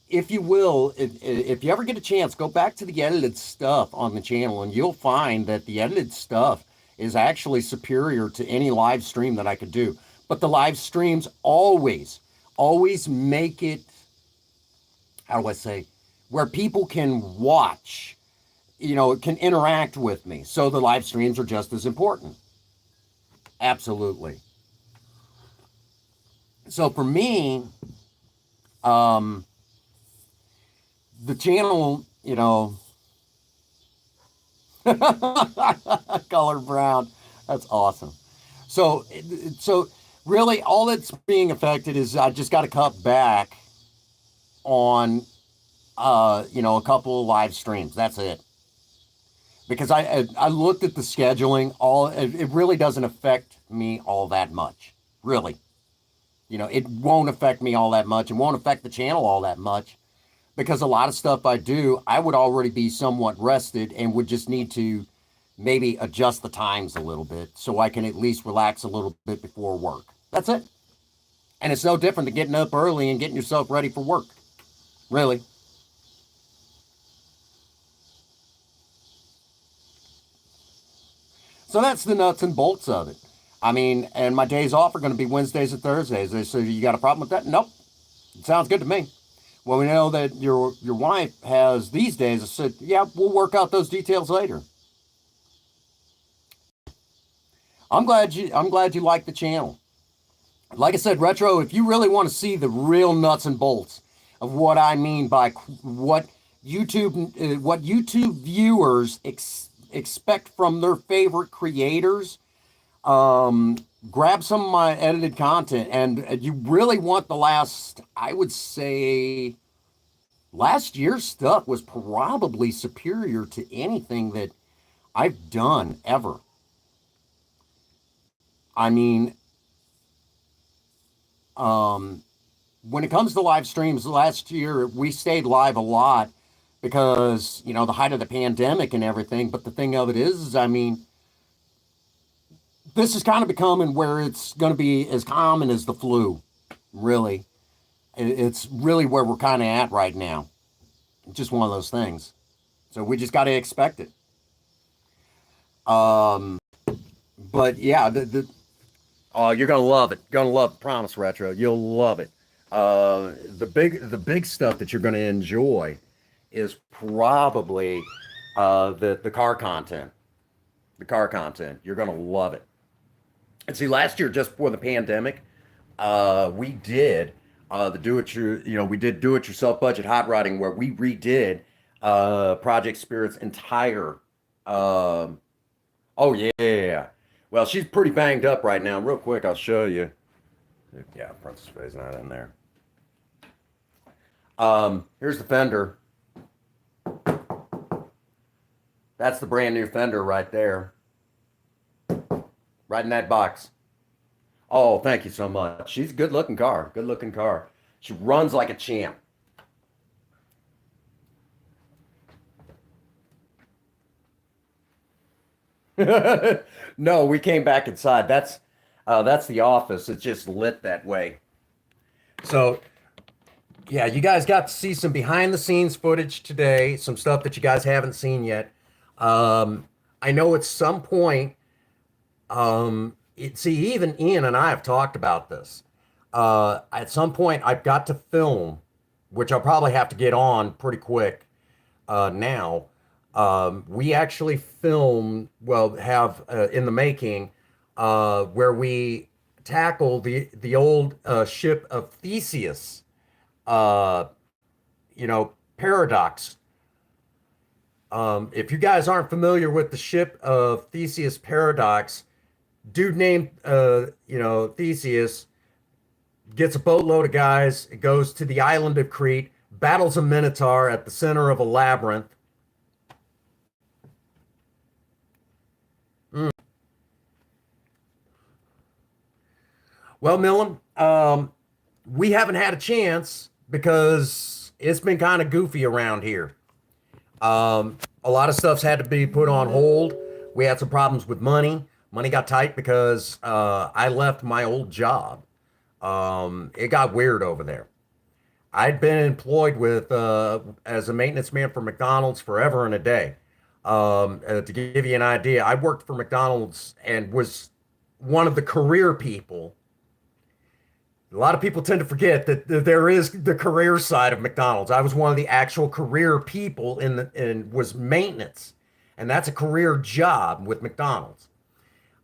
if you will, if you ever get a chance, go back to the edited stuff on the channel, and you'll find that the edited stuff is actually superior to any live stream that I could do. But the live streams always make it, how do I say, where people can watch, can interact with me. So the live streams are just as important. Absolutely. So for me, um, the channel, color brown. That's awesome. So really, all that's being affected is I just got to cut back on, a couple of live streams. That's it. Because I looked at the scheduling. It really doesn't affect me all that much. Really, it won't affect me all that much. It won't affect the channel all that much because a lot of stuff I do, I would already be somewhat rested and would just need to maybe adjust the times a little bit so I can at least relax a little bit before work. That's it. And it's no different than getting up early and getting yourself ready for work. Really. So that's the nuts and bolts of it. I mean, and my days off are going to be Wednesdays and Thursdays. They say, you got a problem with that? Nope. It sounds good to me. Well, we know that your wife has these days. I said, yeah, we'll work out those details later. I'm glad you like the channel. Like I said, Retro, if you really want to see the real nuts and bolts of what I mean by what YouTube viewers expect from their favorite creators, grab some of my edited content. And you really want the I would say, last year's stuff was probably superior to anything that I've done ever. I mean, when it comes to live streams, last year we stayed live a lot because, the height of the pandemic and everything. But the thing of it is I mean, this is kind of becoming where it's going to be as common as the flu, really. It's really where we're kind of at right now. It's just one of those things. So we just got to expect it. Um, but yeah, oh, you're gonna love it. Gonna love it. Promise, Retro. You'll love it. The big stuff that you're gonna enjoy is probably the car content. The car content. You're gonna love it. And see, last year, just before the pandemic, we did we did do it yourself budget hot rodding where we redid Project Spirit's entire. Oh yeah. Well, she's pretty banged up right now. Real quick, I'll show you. Yeah, Princess Faye's not in there. Here's the fender. That's the brand new fender right there. Right in that box. Oh, thank you so much. She's a good looking car. Good looking car. She runs like a champ. No, we came back inside. That's the office. It's just lit that way. So yeah, you guys got to see some behind the scenes footage today, some stuff that you guys haven't seen yet. I know at some point, see, even Ian and I have talked about this. At some point, I've got to film, which I'll probably have to get on pretty quick now. We actually have in the making, where we tackle the old ship of Theseus, uh, paradox. If you guys aren't familiar with the ship of Theseus paradox, dude named Theseus gets a boatload of guys, goes to the island of Crete, battles a minotaur at the center of a labyrinth. Mm. Well, Millen, we haven't had a chance because it's been kind of goofy around here. A lot of stuff's had to be put on hold. We had some problems with money. Money got tight because I left my old job. It got weird over there. I'd been employed with as a maintenance man for McDonald's forever and a day. To give you an idea, I worked for McDonald's and was one of the career people. A lot of people tend to forget that there is the career side of McDonald's. I was one of the actual career people and was maintenance, and that's a career job with McDonald's.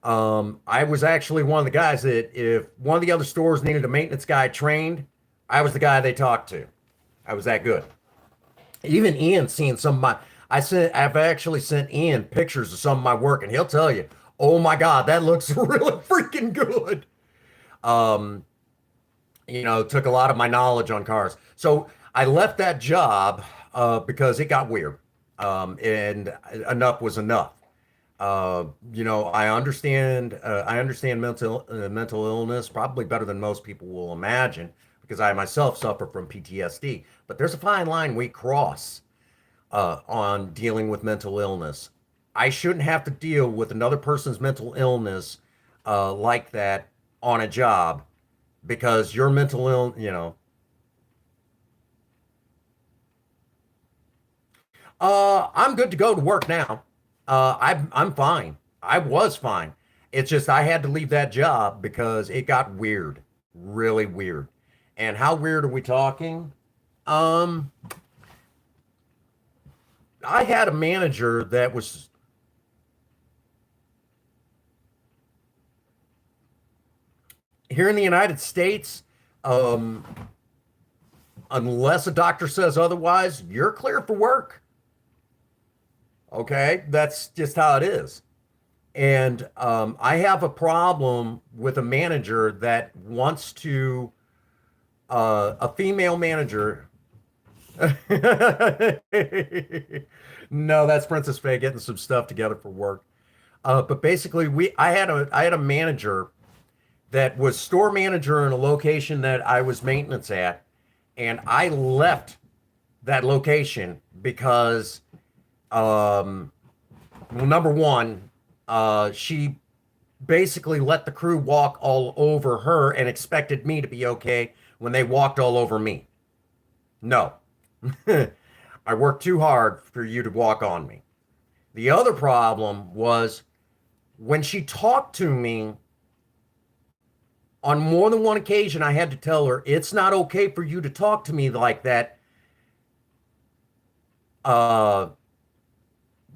I was actually one of the guys that if one of the other stores needed a maintenance guy trained, I was the guy they talked to. I was that good. Even Ian seeing some of my I've actually sent Ian pictures of some of my work and he'll tell you, oh my God, that looks really freaking good. Um, took a lot of my knowledge on cars. So I left that job because it got weird. And enough was enough. I understand mental illness probably better than most people will imagine because I myself suffer from PTSD. But there's a fine line we cross on dealing with mental illness. I shouldn't have to deal with another person's mental illness like that on a job because your mental ill. I'm good to go to work now. I'm fine. I was fine. It's just I had to leave that job because it got weird, really weird. And how weird are we talking? Um, I had a manager that was here in the United States. Um, unless a doctor says otherwise, you're clear for work. Okay, that's just how it is. And I have a problem with a manager that wants to, a female manager. No, that's Princess Faye getting some stuff together for work. But basically, I had a manager that was store manager in a location that I was maintenance at, and I left that location because, well, number one, she basically let the crew walk all over her and expected me to be okay when they walked all over me. No, I worked too hard for you to walk on me. The other problem was when she talked to me on more than one occasion, I had to tell her, it's not okay for you to talk to me like that. Uh,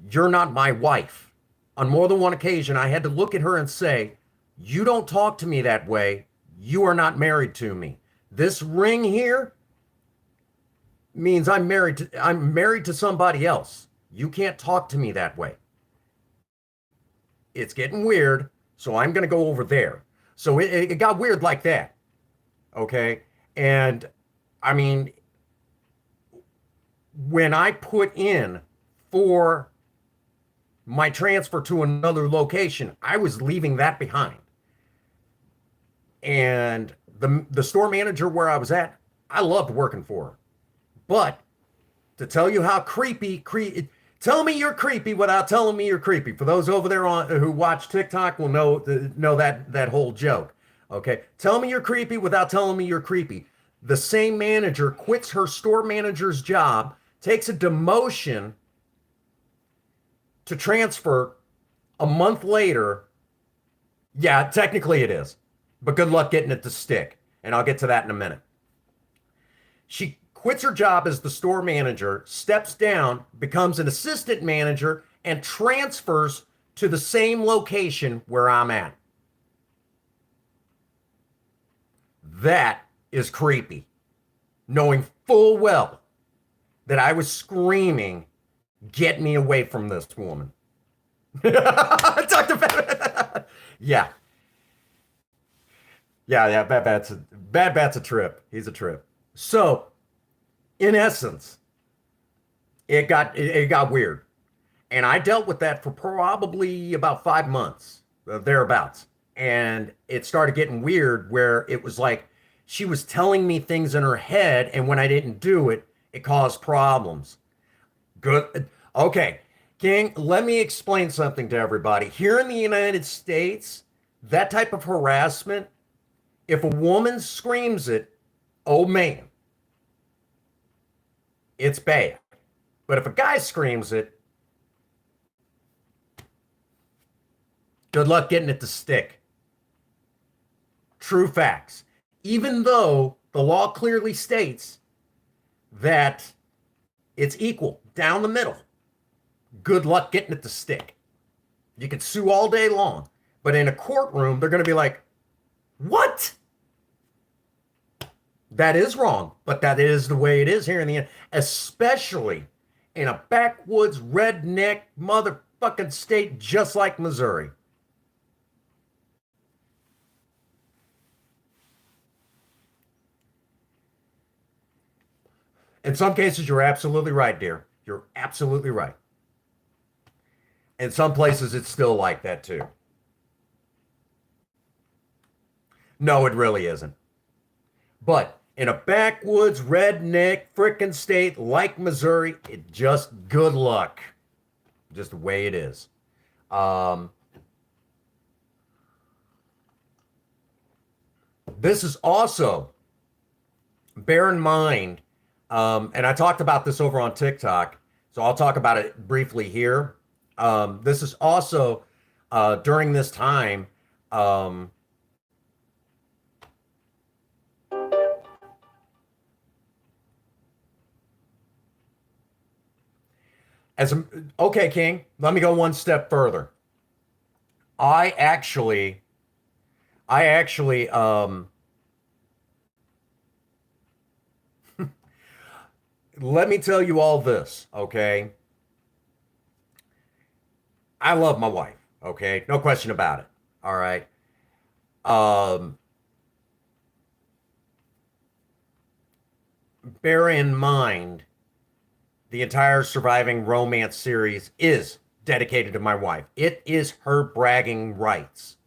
you're not my wife. On more than one occasion, I had to look at her and say, you don't talk to me that way. You are not married to me. This ring here means I'm married to somebody else. You can't talk to me that way. It's getting weird, so I'm going to go over there. So it got weird like that. Okay. And I mean, when I put in for my transfer to another location, I was leaving that behind. And the store manager where I was at, I loved working for her. But to tell you how tell me you're creepy without telling me you're creepy. For those over there who watch TikTok will know that whole joke. Okay, tell me you're creepy without telling me you're creepy. The same manager quits her store manager's job, takes a demotion to transfer a month later. Yeah, technically it is, but good luck getting it to stick. And I'll get to that in a minute. She quits her job as the store manager, steps down, becomes an assistant manager, and transfers to the same location where I'm at. That is creepy, knowing full well that I was screaming, get me away from this woman. Talk to yeah. Yeah, Bad Bat's a trip. He's a trip. So, in essence, it got weird. And I dealt with that for probably about 5 months, thereabouts. And it started getting weird where it was like she was telling me things in her head, and when I didn't do it, it caused problems. Good. Okay, King, let me explain something to everybody. Here in the United States, that type of harassment, if a woman screams it, oh man, it's bad. But if a guy screams it, good luck getting it to stick. True facts. Even though the law clearly states that it's equal down the middle, good luck getting it to stick. You can sue all day long. But in a courtroom, they're going to be like, what? That is wrong, but that is the way it is here in the end, especially in a backwoods, redneck, motherfucking state just like Missouri. In some cases, you're absolutely right, dear. You're absolutely right. In some places, it's still like that too. No, it really isn't. But in a backwoods, redneck, frickin' state like Missouri, it just good luck. Just the way it is. Um, this is also, bear in mind, and I talked about this over on TikTok, so I'll talk about it briefly here. This is also during this time. Um, as a, okay, King, let me go one step further. I actually, I actually, let me tell you all this, okay? I love my wife, okay? No question about it. All right. Um, bear in mind, the entire Surviving Romance series is dedicated to my wife. It is her bragging rights,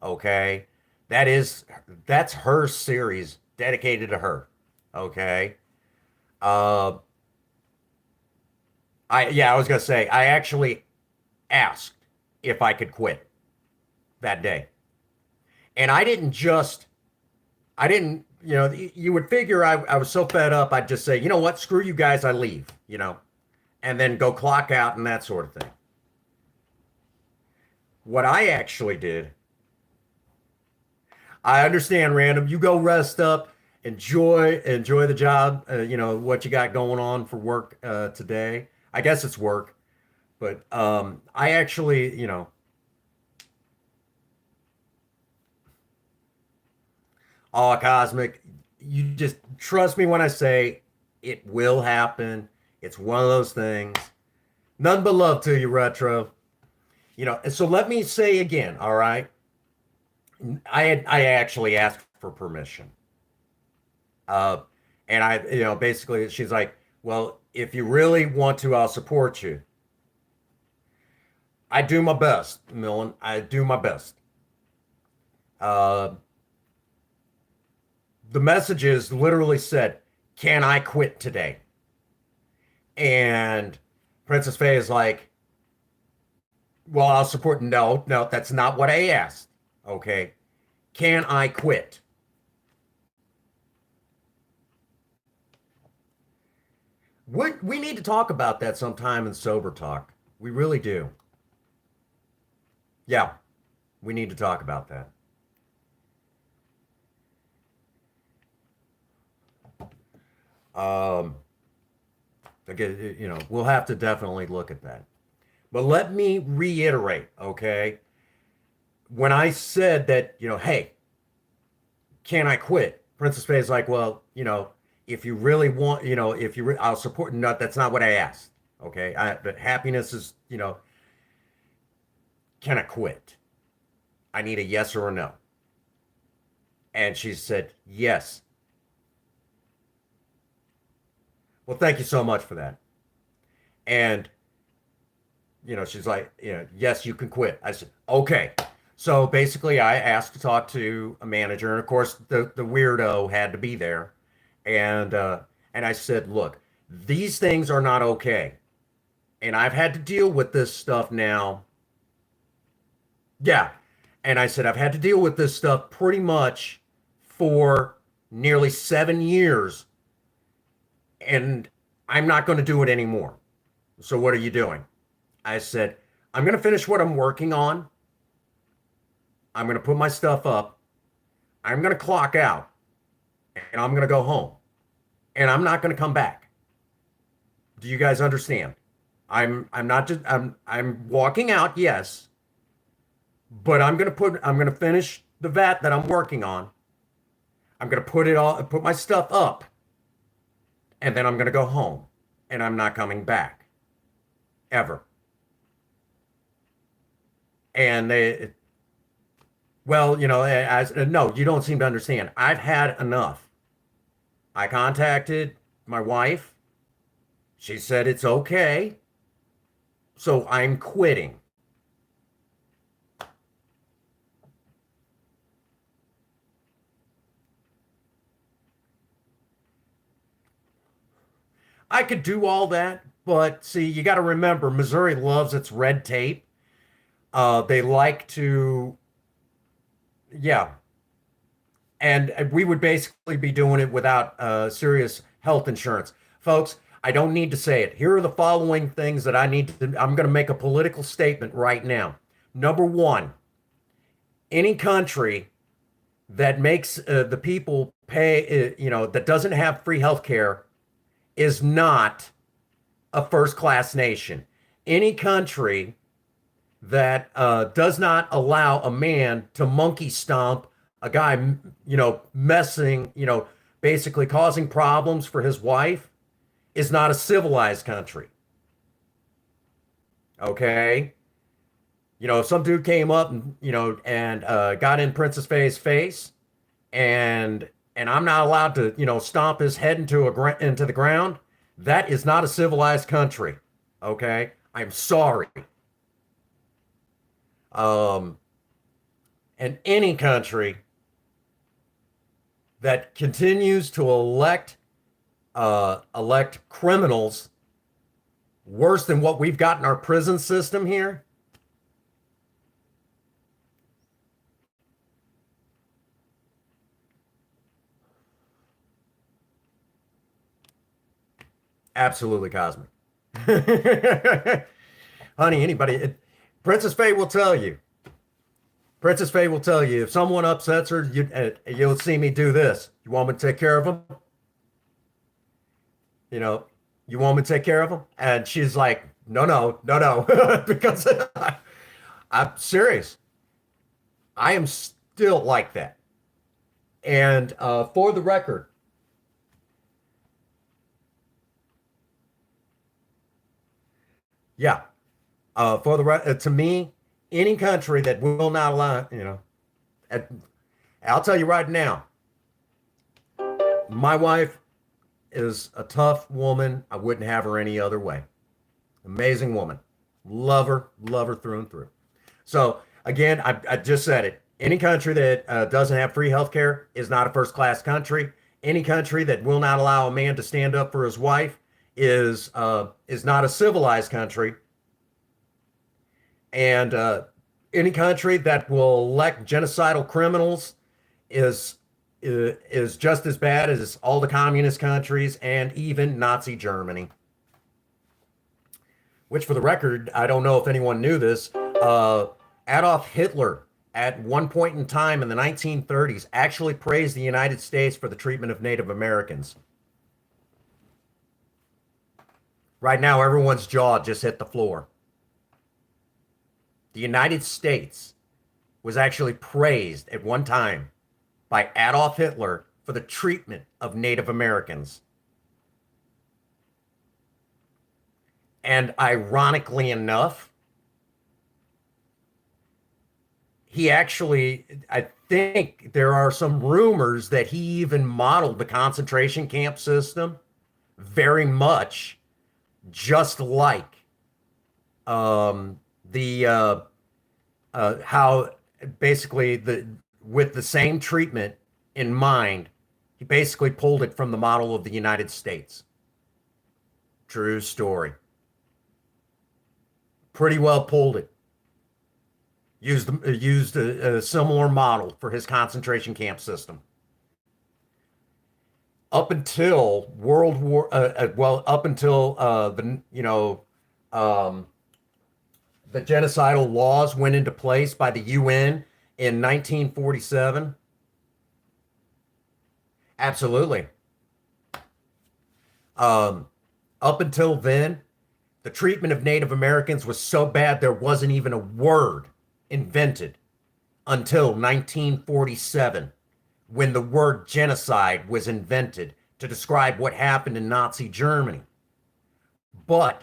okay? That is, that's her series dedicated to her, okay? Uh, I was gonna say, I actually asked if I could quit that day. And I didn't, you would figure I was so fed up, I'd just say, you know what, screw you guys, I leave, and then go clock out and that sort of thing. What I actually did, I understand, random, you go rest up, enjoy the job, what you got going on for work today. I guess it's work, but I actually, oh, Cosmic, you just trust me when I say it will happen. It's one of those things. None but love to you, Retro. And so let me say again, all right? I actually asked for permission. Uh, and basically she's like, well, if you really want to, I'll support you. I do my best, Millen. I do my best. Uh, the messages literally said, can I quit today? And Princess Faye is like, well, I'll support. No, no, that's not what I asked. Okay. Can I quit? We need to talk about that sometime in sober talk. We really do. Yeah, we need to talk about that. Um, again, we'll have to definitely look at that. But let me reiterate, okay? When I said that, hey, can I quit? Princess Faye is like, well, if you really want, if you, I'll support. No, that's not what I asked. Okay, but happiness is, can I quit? I need a yes or a no. And she said, yes. Well, thank you so much for that. And, she's like, yes, you can quit. I said, okay. So basically, I asked to talk to a manager, and of course, the weirdo had to be there. And I said, look, these things are not okay, and I've had to deal with this stuff now. Yeah, and I said I've had to deal with this stuff pretty much for nearly 7 years, and I'm not going to do it anymore. So what are you doing? I said, I'm going to finish what I'm working on. I'm going to put my stuff up. I'm going to clock out and I'm going to go home and I'm not going to come back. Do you guys understand? I'm not just I'm walking out, yes, but I'm gonna finish the vat that I'm working on. I'm gonna put my stuff up, and then I'm gonna go home, and I'm not coming back ever. And well, as no, you don't seem to understand. I've had enough. I contacted my wife. She said it's okay, so I'm quitting. I could do all that, but see, you got to remember, Missouri loves its red tape. They like to, yeah, and we would basically be doing it without serious health insurance. Folks, I don't need to say it. Here are the following things that I'm going to make a political statement right now. Number one, any country that makes the people pay, that doesn't have free health care is not a first class nation. Any country that does not allow a man to monkey stomp a guy, messing, basically causing problems for his wife is not a civilized country. Okay. If some dude came up and, got in Princess Faye's face and I'm not allowed to, stomp his head into the ground, that is not a civilized country. Okay. I'm sorry. Um, and any country that continues to elect criminals worse than what we've got in our prison system here. Absolutely cosmic. Honey, Princess Faye will tell you. Princess Faye will tell you if someone upsets her, you'll see me do this. You want me to take care of them? You know, you want me to take care of them? And she's like, no, no, no, no, because I'm serious. I am still like that. And for the record, yeah, to me, any country that will not allow, at, I'll tell you right now, my wife is a tough woman. I wouldn't have her any other way. Amazing woman. Love her through and through. So again, I just said it. Any country that doesn't have free healthcare is not a first class country. Any country that will not allow a man to stand up for his wife is not a civilized country. And any country that will elect genocidal criminals is is just as bad as all the communist countries and even Nazi Germany. Which, for the record, I don't know if anyone knew this. Adolf Hitler, at one point in time in the 1930s, actually praised the United States for the treatment of Native Americans. Right now, everyone's jaw just hit the floor. The United States was actually praised at one time by Adolf Hitler for the treatment of Native Americans. And ironically enough, he actually, I think there are some rumors that he even modeled the concentration camp system very much just like the how basically with the same treatment in mind, he basically pulled it from the model of the United States. True story. Pretty well pulled it. Used a similar model for his concentration camp system. Up until World War, up until the genocidal laws went into place by the UN in 1947. Absolutely. Up until then, the treatment of Native Americans was so bad there wasn't even a word invented until 1947, when the word genocide was invented to describe what happened in Nazi Germany. But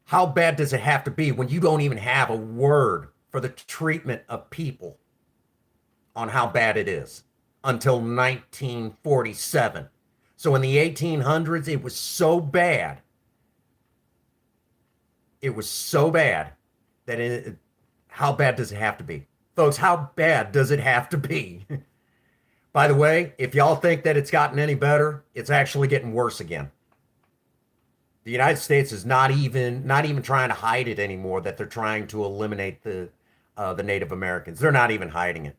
how bad does it have to be when you don't even have a word for the treatment of people on how bad it is until 1947? So in the 1800s, it was so bad. It was so bad that how bad does it have to be? Folks, how bad does it have to be? By the way, if y'all think that it's gotten any better, it's actually getting worse again. The United States is not even trying to hide it anymore, that they're trying to eliminate the Native Americans. They're not even hiding it.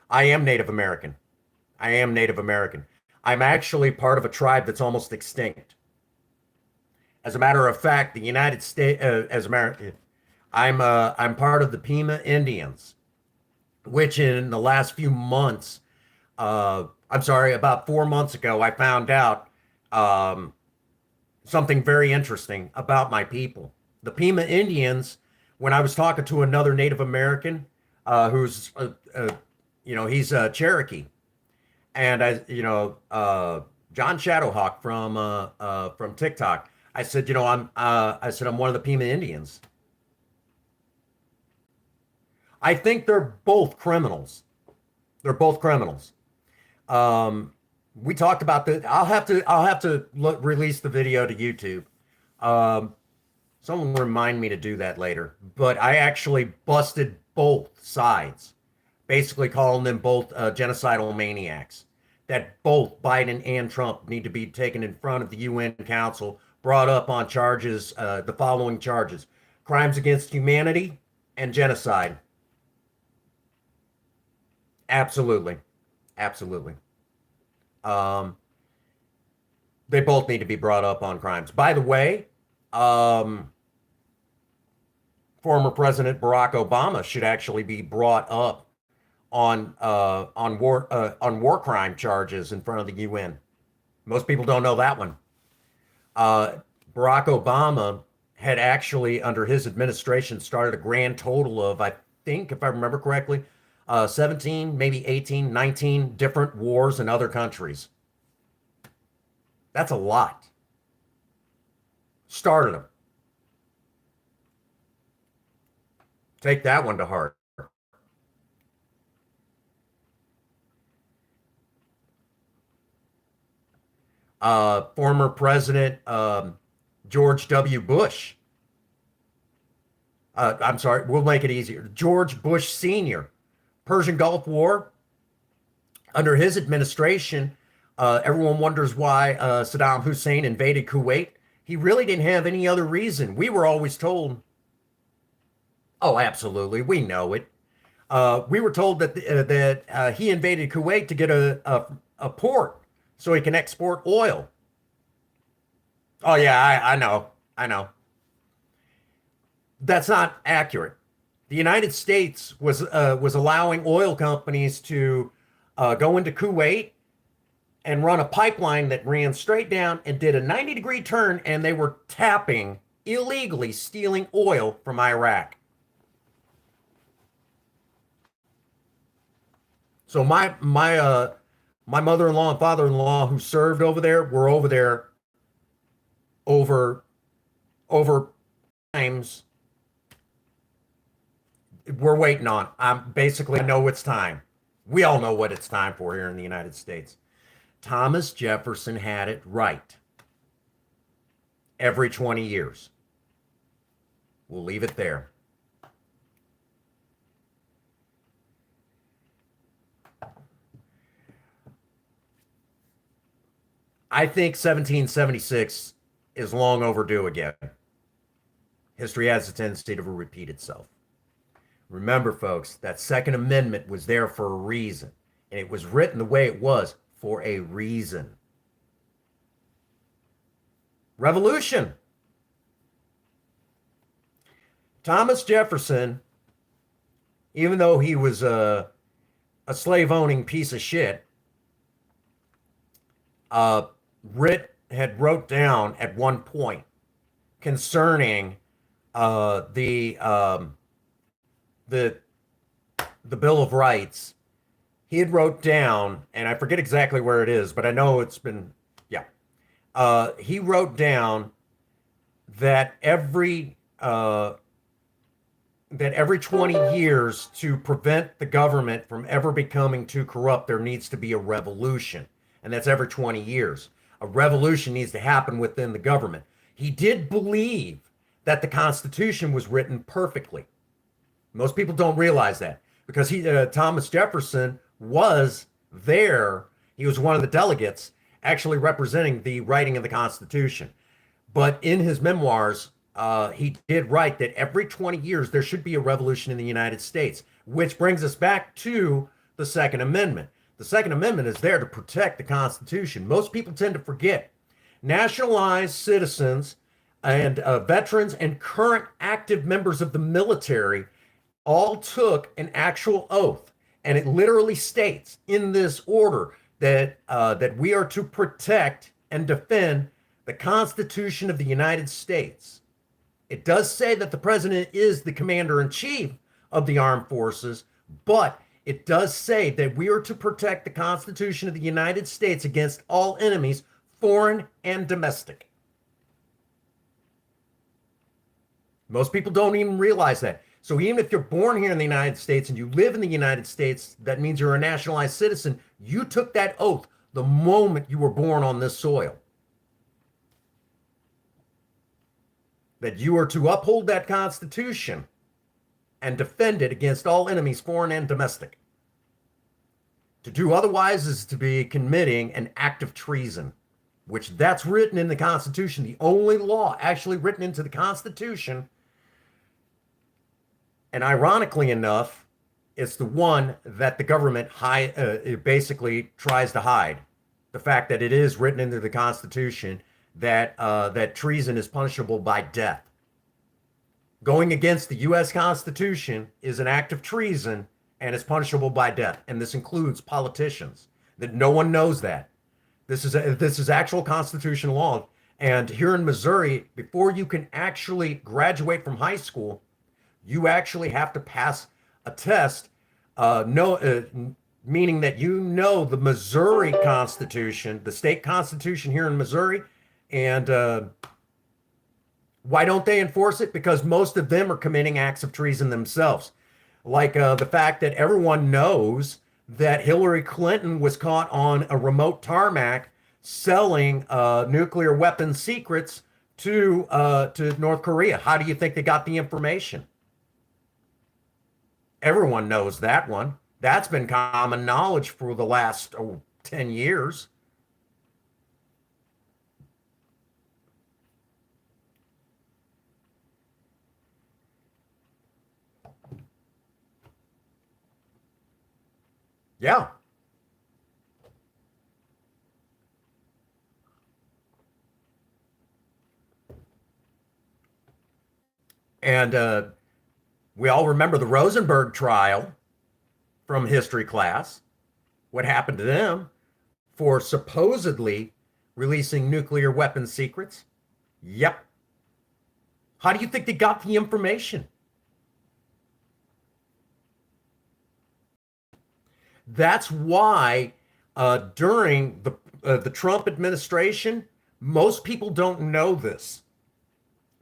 I am Native American. I am Native American. I'm actually part of a tribe that's almost extinct. As a matter of fact, the United States, as America, I'm part of the Pima Indians, which in the last few months, I'm sorry, about 4 months ago, I found out something very interesting about my people. The Pima Indians, when I was talking to another Native American, who's, he's Cherokee, and John Shadowhawk from TikTok. I said, I'm one of the Pima Indians. I think they're both criminals. They're both criminals. We talked about the. I'll have to release the video to YouTube. Someone remind me to do that later. But I actually busted both sides, basically calling them both genocidal maniacs. That both Biden and Trump need to be taken in front of the UN Council, brought up on charges, the following charges: crimes against humanity and genocide. Absolutely, absolutely. Um, they both need to be brought up on crimes. By the way, former President Barack Obama should actually be brought up on war crime charges in front of the UN. Most people don't know that one. Uh, Barack Obama had actually, under his administration, started a grand total of, I think, if I remember correctly, 17, maybe 18, 19 different wars in other countries. That's a lot. Started them. Take that one to heart. Former President George W. Bush. I'm sorry, we'll make it easier. George Bush Sr., Persian Gulf War. Under his administration, everyone wonders why Saddam Hussein invaded Kuwait. He really didn't have any other reason. We were always told, oh, absolutely, we know it. We were told that he invaded Kuwait to get a port so he can export oil. Oh yeah, I know. That's not accurate. The United States was allowing oil companies to go into Kuwait and run a pipeline that ran straight down and did a 90-degree turn, and they were tapping, illegally stealing oil from Iraq. So my mother-in-law and father-in-law who served over there were over there over over times we're waiting on. I'm basically, I know it's time. We all know what it's time for here in the United States. Thomas Jefferson had it right. Every 20 years. We'll leave it there. I think 1776 is long overdue again. History has a tendency to repeat itself. Remember, folks, that Second Amendment was there for a reason, and it was written the way it was for a reason. Revolution. Thomas Jefferson, even though he was a slave-owning piece of shit, wrote down at one point concerning the the Bill of Rights, he had wrote down, and I forget exactly where it is, but I know it's been, yeah. He wrote down that every 20 years, to prevent the government from ever becoming too corrupt, there needs to be a revolution. And that's every 20 years. A revolution needs to happen within the government. He did believe that the Constitution was written perfectly. Most people don't realize that because Thomas Jefferson was there. He was one of the delegates actually representing the writing of the Constitution. But in his memoirs, he did write that every 20 years there should be a revolution in the United States, which brings us back to the Second Amendment. The Second Amendment is there to protect the Constitution. Most people tend to forget. Nationalized citizens and veterans and current active members of the military all took an actual oath, and it literally states in this order that we are to protect and defend the Constitution of the United States. It does say that the president is the commander in chief of the armed forces, but it does say that we are to protect the Constitution of the United States against all enemies, foreign and domestic. Most people don't even realize that. So even if you're born here in the United States and you live in the United States, that means you're a nationalized citizen. You took that oath the moment you were born on this soil. That you are to uphold that Constitution and defend it against all enemies, foreign and domestic. To do otherwise is to be committing an act of treason, which that's written in the Constitution. The only law actually written into the Constitution, and ironically enough, it's the one that the government basically tries to hide. The fact that it is written into the Constitution that treason is punishable by death. Going against the U.S. Constitution is an act of treason and is punishable by death. And this includes politicians. That no one knows that. This is actual constitutional law. And here in Missouri, before you can actually graduate from high school, you actually have to pass a test, meaning that you know the Missouri Constitution, the state constitution here in Missouri. And why don't they enforce it? Because most of them are committing acts of treason themselves. Like the fact that everyone knows that Hillary Clinton was caught on a remote tarmac selling nuclear weapon secrets to North Korea. How do you think they got the information? Everyone knows that one. That's been common knowledge for the last 10 years. Yeah. And we all remember the Rosenberg trial from history class. What happened to them for supposedly releasing nuclear weapon secrets? Yep. How do you think they got the information? That's why during the Trump administration, most people don't know this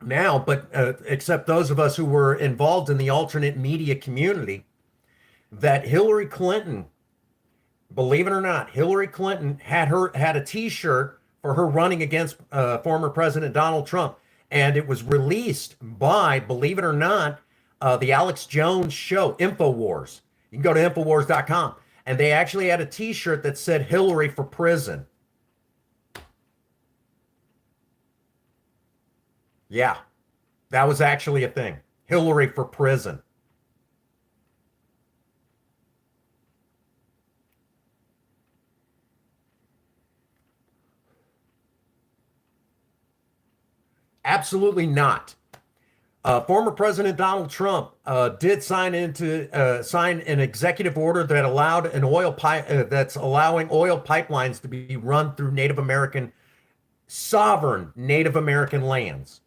now, but except those of us who were involved in the alternate media community, that Hillary Clinton, believe it or not, Hillary Clinton had a T-shirt for her running against former President Donald Trump, and it was released by, believe it or not, the Alex Jones show, InfoWars. You can go to Infowars.com. And they actually had a T-shirt that said Hillary for prison. Yeah, that was actually a thing. Hillary for prison. Absolutely not. Former President Donald Trump did sign an executive order that allowed that's allowing oil pipelines to be run through sovereign Native American lands.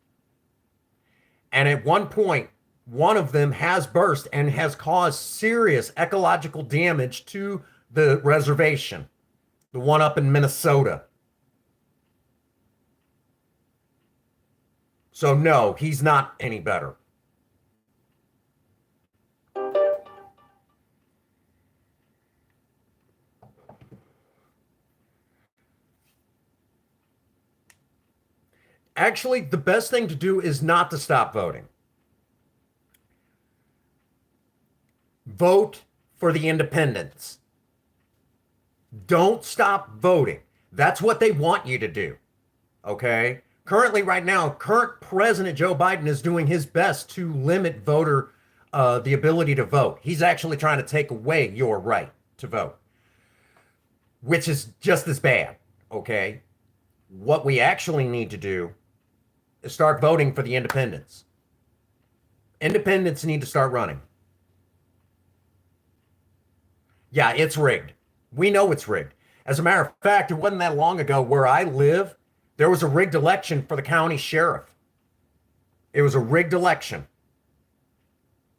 And at one point, one of them has burst and has caused serious ecological damage to the reservation, the one up in Minnesota. So, no, he's not any better. Actually, the best thing to do is not to stop voting. Vote for the independents. Don't stop voting. That's what they want you to do. Okay? Currently, right now, current President Joe Biden is doing his best to limit voter the ability to vote. He's actually trying to take away your right to vote, which is just as bad. Okay? What we actually need to do is start voting for the independents. Independents need to start running. Yeah, it's rigged. We know it's rigged. As a matter of fact, it wasn't that long ago where I live, there was a rigged election for the county sheriff. It was a rigged election.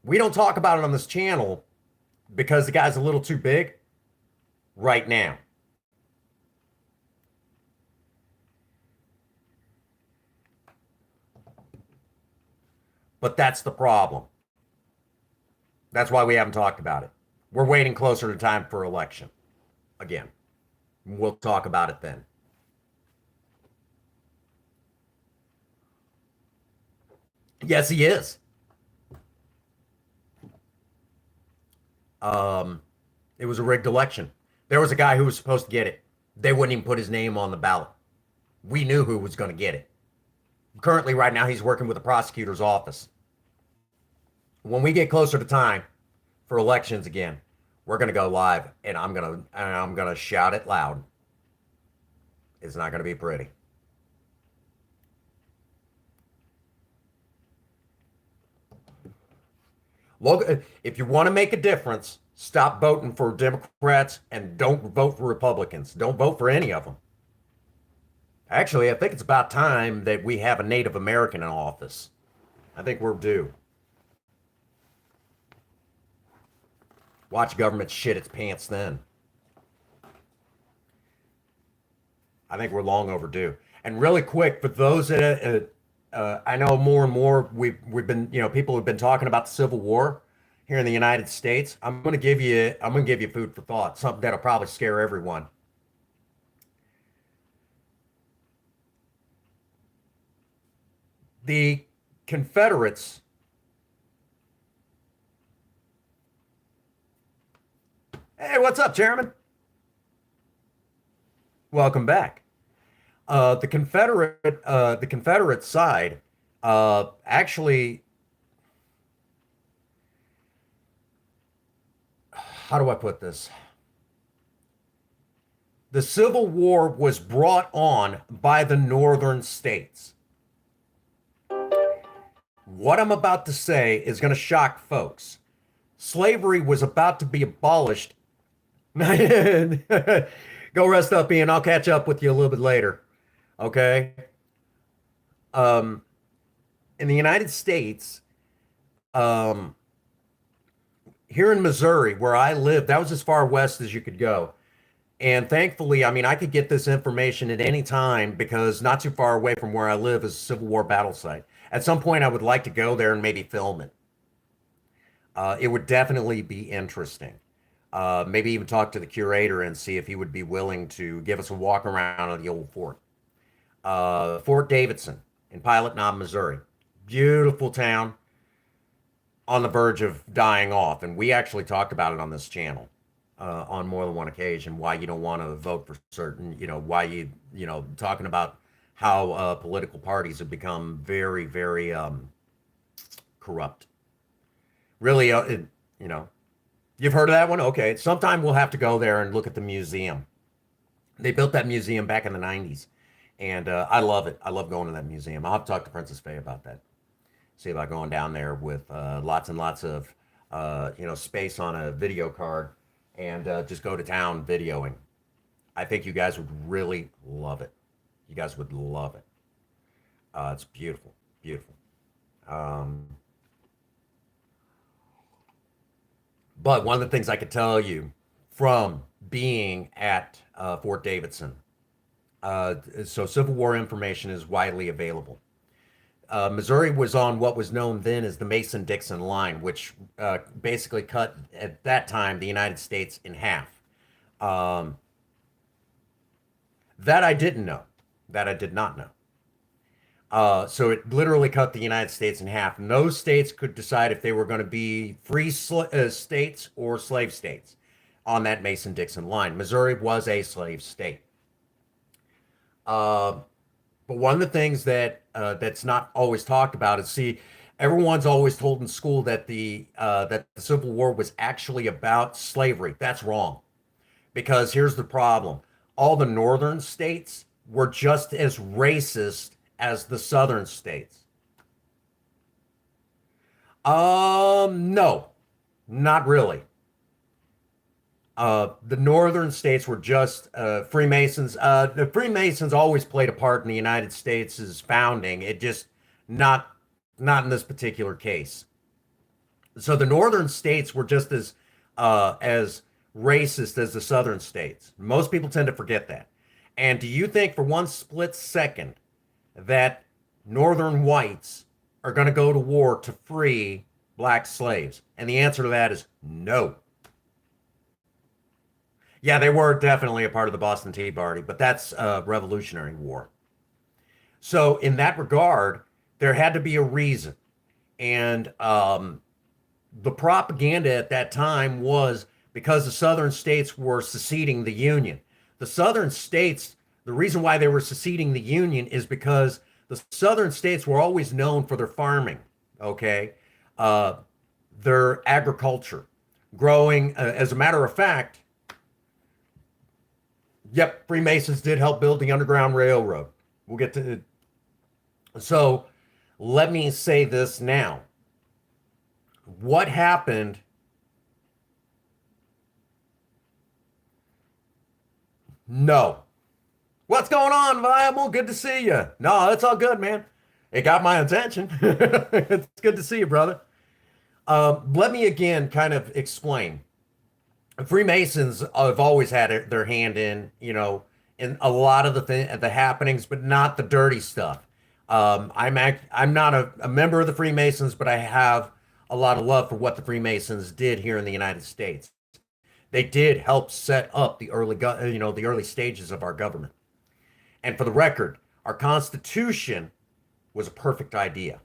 We don't talk about it on this channel because the guy's a little too big right now. But that's the problem. That's why we haven't talked about it. We're waiting closer to time for election. Again, we'll talk about it then. Yes, he is. It was a rigged election. There was a guy who was supposed to get it. They wouldn't even put his name on the ballot. We knew who was going to get it. Currently, right now, he's working with the prosecutor's office. When we get closer to time for elections again, we're going to go live, and I'm gonna shout it loud. It's not going to be pretty. Look, if you want to make a difference, stop voting for Democrats and don't vote for Republicans. Don't vote for any of them. Actually, I think it's about time that we have a Native American in office. I think we're due. Watch government shit its pants then. I think we're long overdue. And really quick, for those that I know more and more, we've been, people have been talking about the Civil War here in the United States. I'm gonna give you food for thought, something that'll probably scare everyone. The Confederates Hey, what's up, Chairman? Welcome back. The Confederate side, actually, how do I put this? The Civil War was brought on by the northern states. What I'm about to say is going to shock folks. Slavery was about to be abolished. Go rest up, Ian. I'll catch up with you a little bit later. Okay. In the United States, here in Missouri, where I live, that was as far west as you could go. And thankfully, I mean, I could get this information at any time because not too far away from where I live is a Civil War battle site. At some point, I would like to go there and maybe film it. It would definitely be interesting. Maybe even talk to the curator and see if he would be willing to give us a walk around of the old fort. Fort Davidson in Pilot Knob, Missouri. Beautiful town on the verge of dying off. And we actually talked about it on this channel on more than one occasion, why you don't want to vote for certain, why talking about how political parties have become very, very corrupt. Really, you've heard of that one? Okay. Sometime we'll have to go there and look at the museum. They built that museum back in the 90s. And I love it. I love going to that museum. I'll have to talk to Princess Faye about that. See about going down there with lots and lots of, space on a video card and just go to town videoing. I think you guys would really love it. You guys would love it. It's beautiful, beautiful. But one of the things I could tell you from being at Fort Davidson, so Civil War information is widely available. Missouri was on what was known then as the Mason-Dixon line, which basically cut at that time the United States in half. Um, that I didn't know. That I did not know. So it literally cut the United States in half. No states could decide if they were going to be free states or slave states on that Mason-Dixon line. Missouri was a slave state. Uh, but one of the things that's not always talked about is, see, everyone's always told in school that the Civil War was actually about slavery. That's wrong. Because here's the problem. All the northern states were just as racist as the southern states. No, not really. The northern states were just Freemasons. The Freemasons always played a part in the United States' founding. It just not not in this particular case. So the northern states were just as racist as the southern states. Most people tend to forget that. And do you think for one split second that northern whites are going to go to war to free black slaves? And the answer to that is no. Yeah, they were definitely a part of the Boston Tea Party, but that's a Revolutionary War. So in that regard, there had to be a reason. And the propaganda at that time was because the southern states were seceding the Union. The southern states, the reason why they were seceding the Union is because the southern states were always known for their farming, okay? Uh, their agriculture, growing. As a matter of fact, yep, Freemasons did help build the Underground Railroad. We'll get to it. So let me say this now. What happened? No. What's going on, Viable? Good to see you. No, it's all good, man. It got my attention. It's good to see you, brother. Let me again kind of explain. Freemasons have always had their hand in a lot of the happenings, but not the dirty stuff. I'm not a member of the Freemasons, but I have a lot of love for what the Freemasons did here in the United States. They did help set up the the early stages of our government. And for the record, our Constitution was a perfect idea,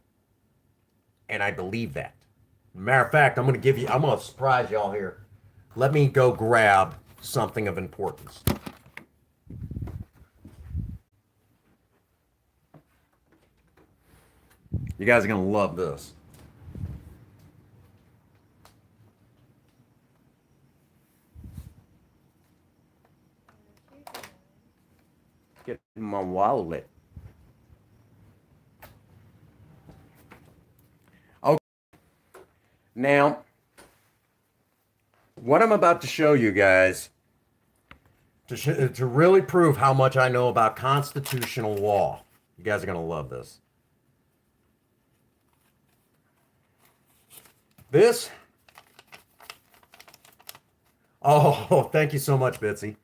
and I believe that. Matter of fact, I'm going to surprise y'all here. Let me go grab something of importance. You guys are going to love this. Get my wallet. Okay. Now, what I'm about to show you guys to really prove how much I know about constitutional law. You guys are going to love this. This. Oh, thank you so much, Bitsy.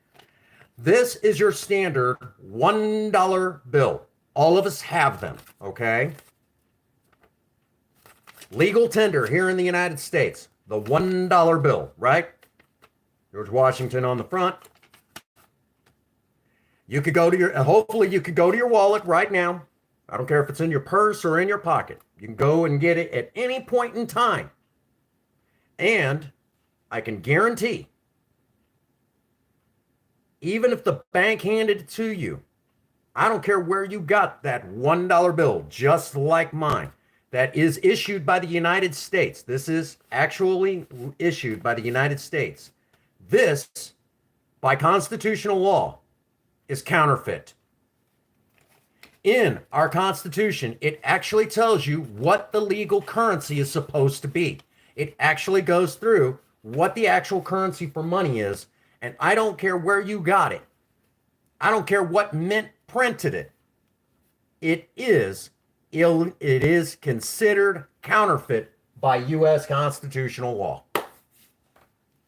This is your standard $1 bill. All of us have them, okay? Legal tender here in the United States. The $1 bill, right? George Washington on the front. You could go to hopefully you could go to your wallet right now. I don't care if it's in your purse or in your pocket. You can go and get it at any point in time. And I can guarantee, even if the bank handed it to you, I don't care where you got that $1 bill, just like mine, that is issued by the United States. This is actually issued by the United States. This, by constitutional law, is counterfeit. In our Constitution, it actually tells you what the legal currency is supposed to be. It actually goes through what the actual currency for money is, and I don't care where you got it. I don't care what mint printed it. It is considered counterfeit by U.S. constitutional law.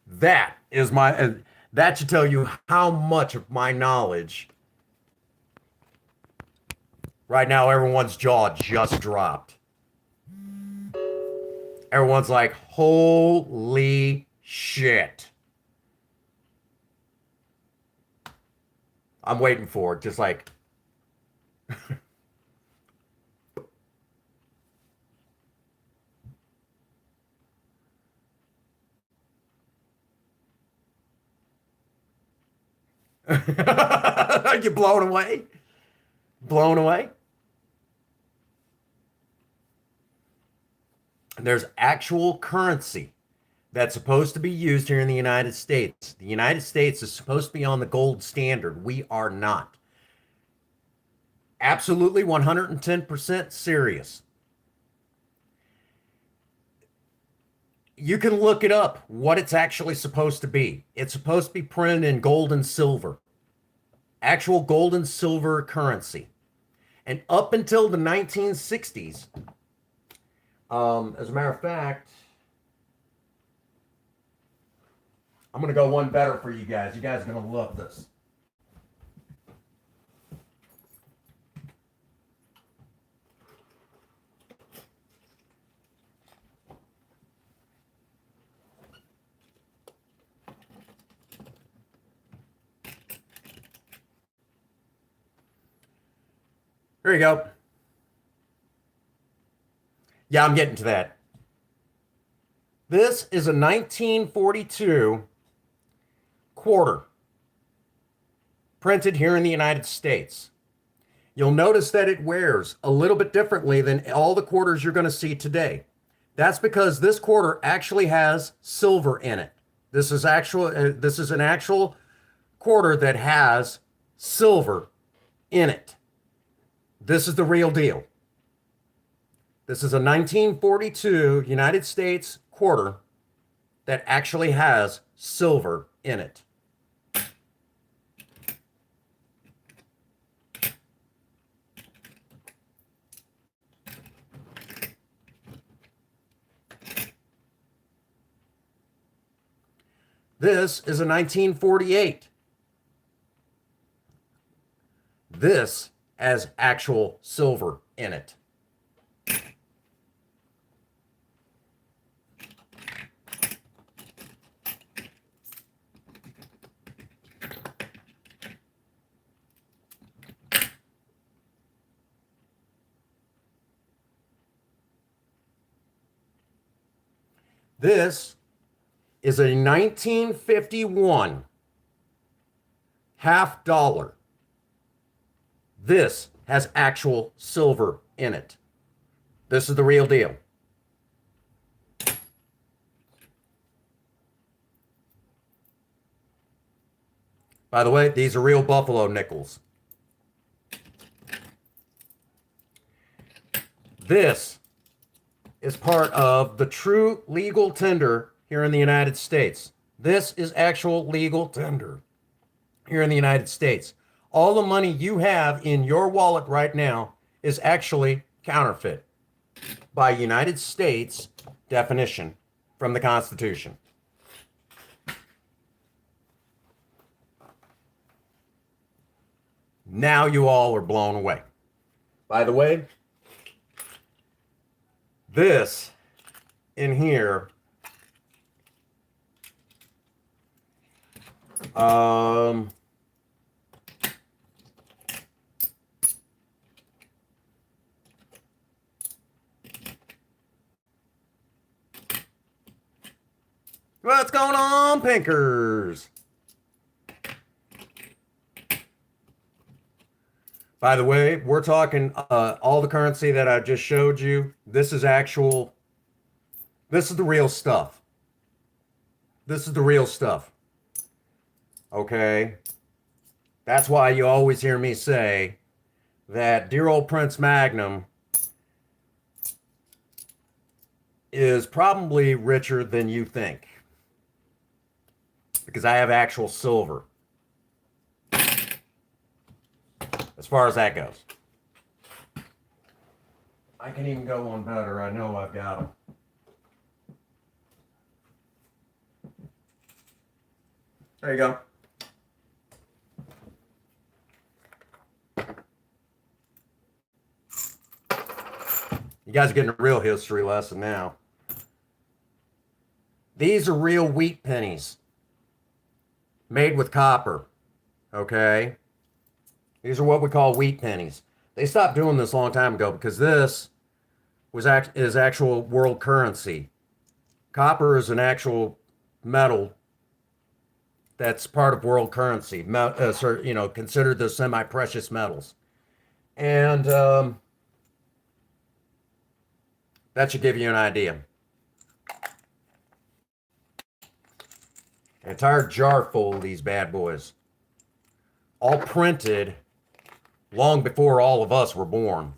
That is my, that should tell you how much of my knowledge. Right now, everyone's jaw just dropped. Everyone's like, holy shit. I'm waiting for it. Just like, are you blown away? Blown away? There's actual currency that's supposed to be used here in the United States. The United States is supposed to be on the gold standard. We are not. Absolutely 110% serious. You can look it up, what it's actually supposed to be. It's supposed to be printed in gold and silver. Actual gold and silver currency. And up until the 1960s, as a matter of fact, I'm going to go one better for you guys. You guys are going to love this. There you go. Yeah, I'm getting to that. This is a 1942 quarter printed here in the United States. You'll notice that it wears a little bit differently than all the quarters you're going to see today. That's because this quarter actually has silver in it. This is an actual quarter that has silver in it. This is the real deal. This is a 1942 United States quarter that actually has silver in it. This is a 1948. This has actual silver in it. This is a 1951 half dollar. This has actual silver in it. This is the real deal. By the way, these are real Buffalo nickels. This is part of the true legal tender here in the United States. This is actual legal tender here in the United States. All the money you have in your wallet right now is actually counterfeit by United States definition from the Constitution. Now you all are blown away. By the way, this in here, what's going on, Pinkers? By the way, we're talking all the currency that I just showed you. This is actual, this is the real stuff. This is the real stuff. Okay? That's why you always hear me say that dear old Prince Magnum is probably richer than you think. Because I have actual silver. As far as that goes. I can even go one better. I know I've got them. There you go. You guys are getting a real history lesson now. These are real wheat pennies made with copper. Okay? These are what we call wheat pennies. They stopped doing this a long time ago because this is actual world currency. Copper is an actual metal that's part of world currency. Considered the semi-precious metals. And that should give you an idea. An entire jar full of these bad boys. All printed long before all of us were born.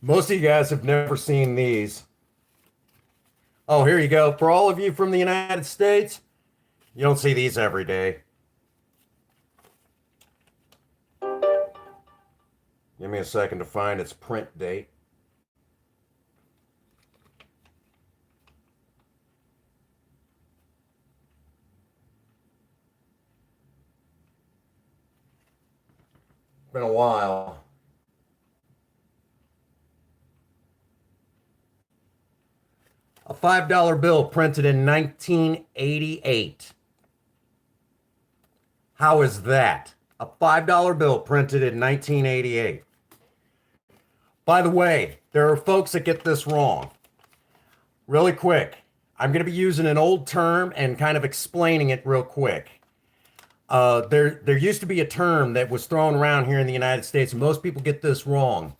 Most of you guys have never seen these. Oh, here you go. For all of you from the United States, you don't see these every day. Give me a second to find its print date. Been a while. A $5 bill printed in 1988. How is that? A $5 bill printed in 1988. By the way, there are folks that get this wrong. Really quick, I'm going to be using an old term and kind of explaining it real quick. There used to be a term that was thrown around here in the United States, and most people get this wrong.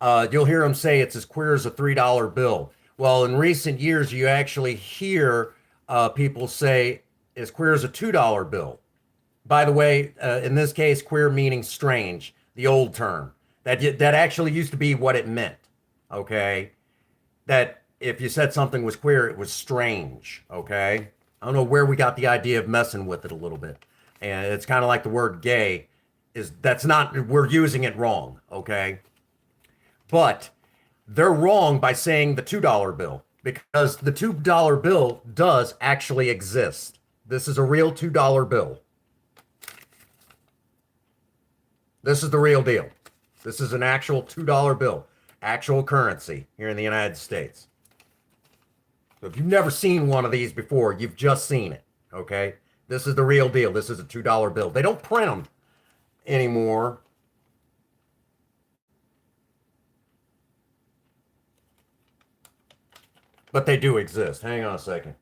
You'll hear them say it's as queer as a $3 bill. Well, in recent years, you actually hear people say as queer as a $2 bill. By the way, in this case, queer meaning strange, the old term. That actually used to be what it meant, okay? That if you said something was queer, it was strange, okay? I don't know where we got the idea of messing with it a little bit. And it's kind of like the word gay we're using it wrong, okay? But they're wrong by saying the $2 bill because the $2 bill does actually exist. This is a real $2 bill. This is the real deal. This is an actual $2 bill, actual currency here in the United States. So if you've never seen one of these before, you've just seen it, okay? This is the real deal. This is a $2 bill. They don't print them anymore. But they do exist. Hang on a second.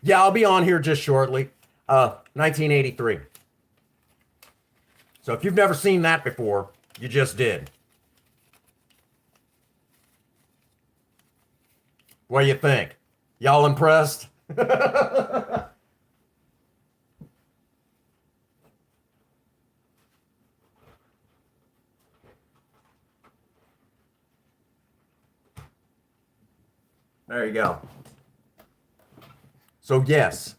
Yeah, I'll be on here just shortly. 1983. So if you've never seen that before, you just did. What do you think? Y'all impressed? There you go. So yes,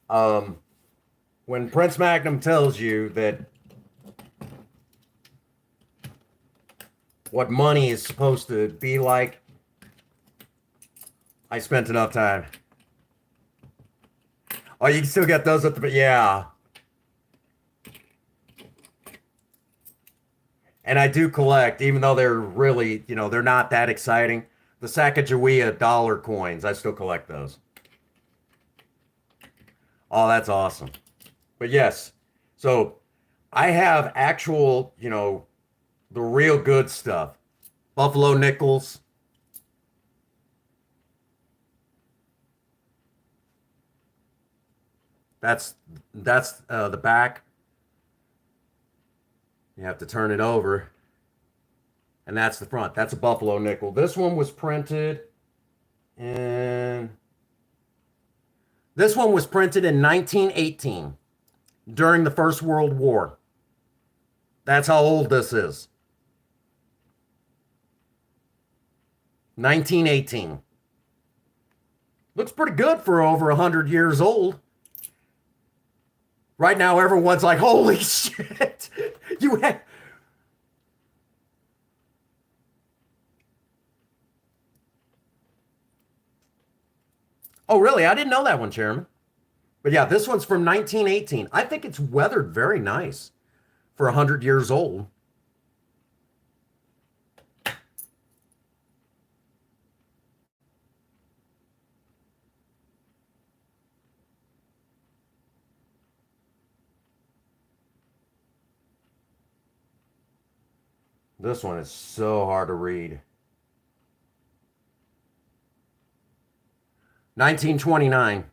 when Prince Magnum tells you that what money is supposed to be like, I spent enough time. Oh, you can still get those at the, yeah. And I do collect, even though they're really, they're not that exciting. The Sacagawea dollar coins, I still collect those. Oh, that's awesome. But yes, so I have actual, the real good stuff. Buffalo nickels. That's the back. You have to turn it over. And that's the front. That's a buffalo nickel. This one was printed in 1918 during the First World War. That's how old this is. 1918. Looks pretty good for over 100 years old. Right now, everyone's like, holy shit. You have. Oh, really? I didn't know that one, Chairman. But yeah, this one's from 1918. I think it's weathered very nice for 100 years old. This one is so hard to read. 1929.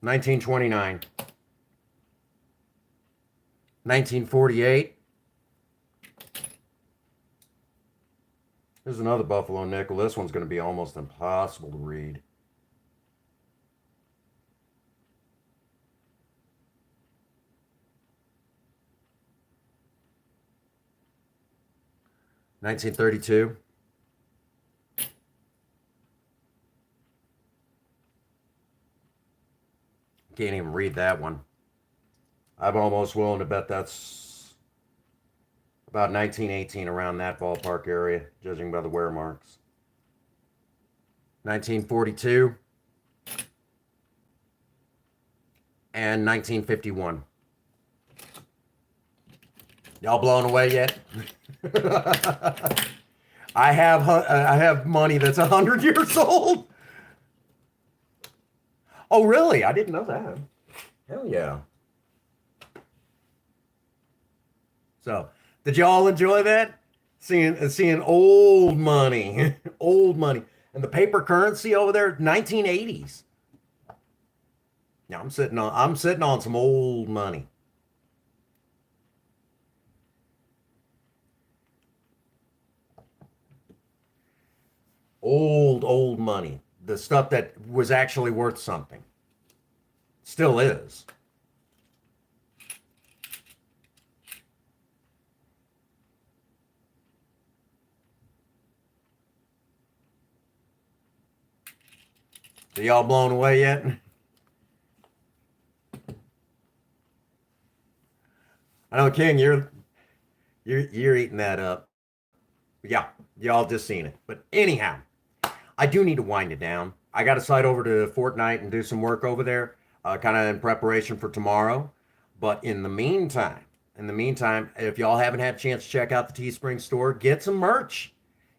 1929. 1948. Here's another Buffalo nickel. This one's going to be almost impossible to read. 1932. Can't even read that one. I'm almost willing to bet that's about 1918, around that ballpark area, judging by the wear marks. 1942 and 1951. Y'all blown away yet? I have money that's 100 years old. Oh, really? I didn't know that. Hell yeah. So, did y'all enjoy that? Seeing old money, old money, and the paper currency over there, 1980s. Yeah, I'm sitting on some old money. Old money. The stuff that was actually worth something. Still is. Are y'all blown away yet? I know, King, you're eating that up. Yeah, y'all just seen it. But anyhow, I do need to wind it down. I got to slide over to Fortnite and do some work over there, kind of in preparation for tomorrow. But in the meantime, if y'all haven't had a chance to check out the Teespring store, get some merch.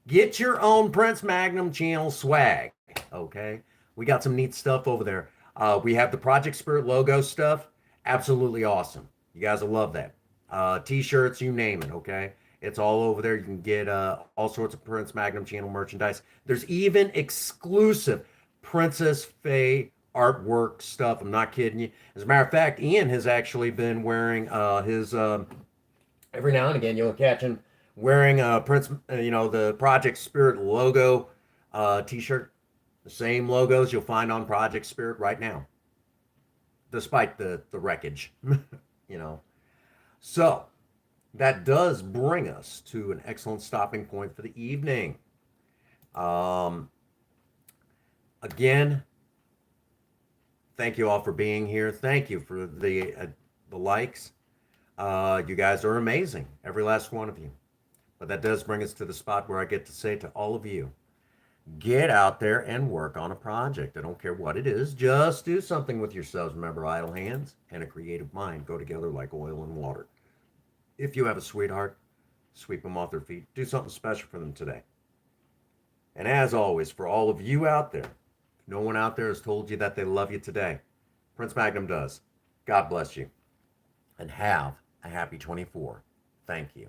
Get your own Prince Magnum channel swag. Okay, we got some neat stuff over there. We have the Project Spirit logo stuff. Absolutely awesome. You guys will love that. T-shirts, you name it. Okay. It's all over there. You can get all sorts of Prince Magnum channel merchandise. There's even exclusive Princess Faye artwork stuff. I'm not kidding you. As a matter of fact, Ian has actually been wearing his every now and again you'll catch him wearing Prince, the Project Spirit logo T-shirt. The same logos you'll find on Project Spirit right now, despite the wreckage. you know. So that does bring us to an excellent stopping point for the evening. Um, Again, thank you all for being here. Thank you for the likes. You guys are amazing, every last one of you. But that does bring us to the spot where I get to say to all of you, get out there and work on a project. I don't care what it is. Just do something with yourselves. Remember, idle hands and a creative mind go together like oil and water. If you have a sweetheart, sweep them off their feet. Do something special for them today. And as always, for all of you out there, if no one out there has told you that they love you today, Prince Magnum does. God bless you. And have a happy 24. Thank you.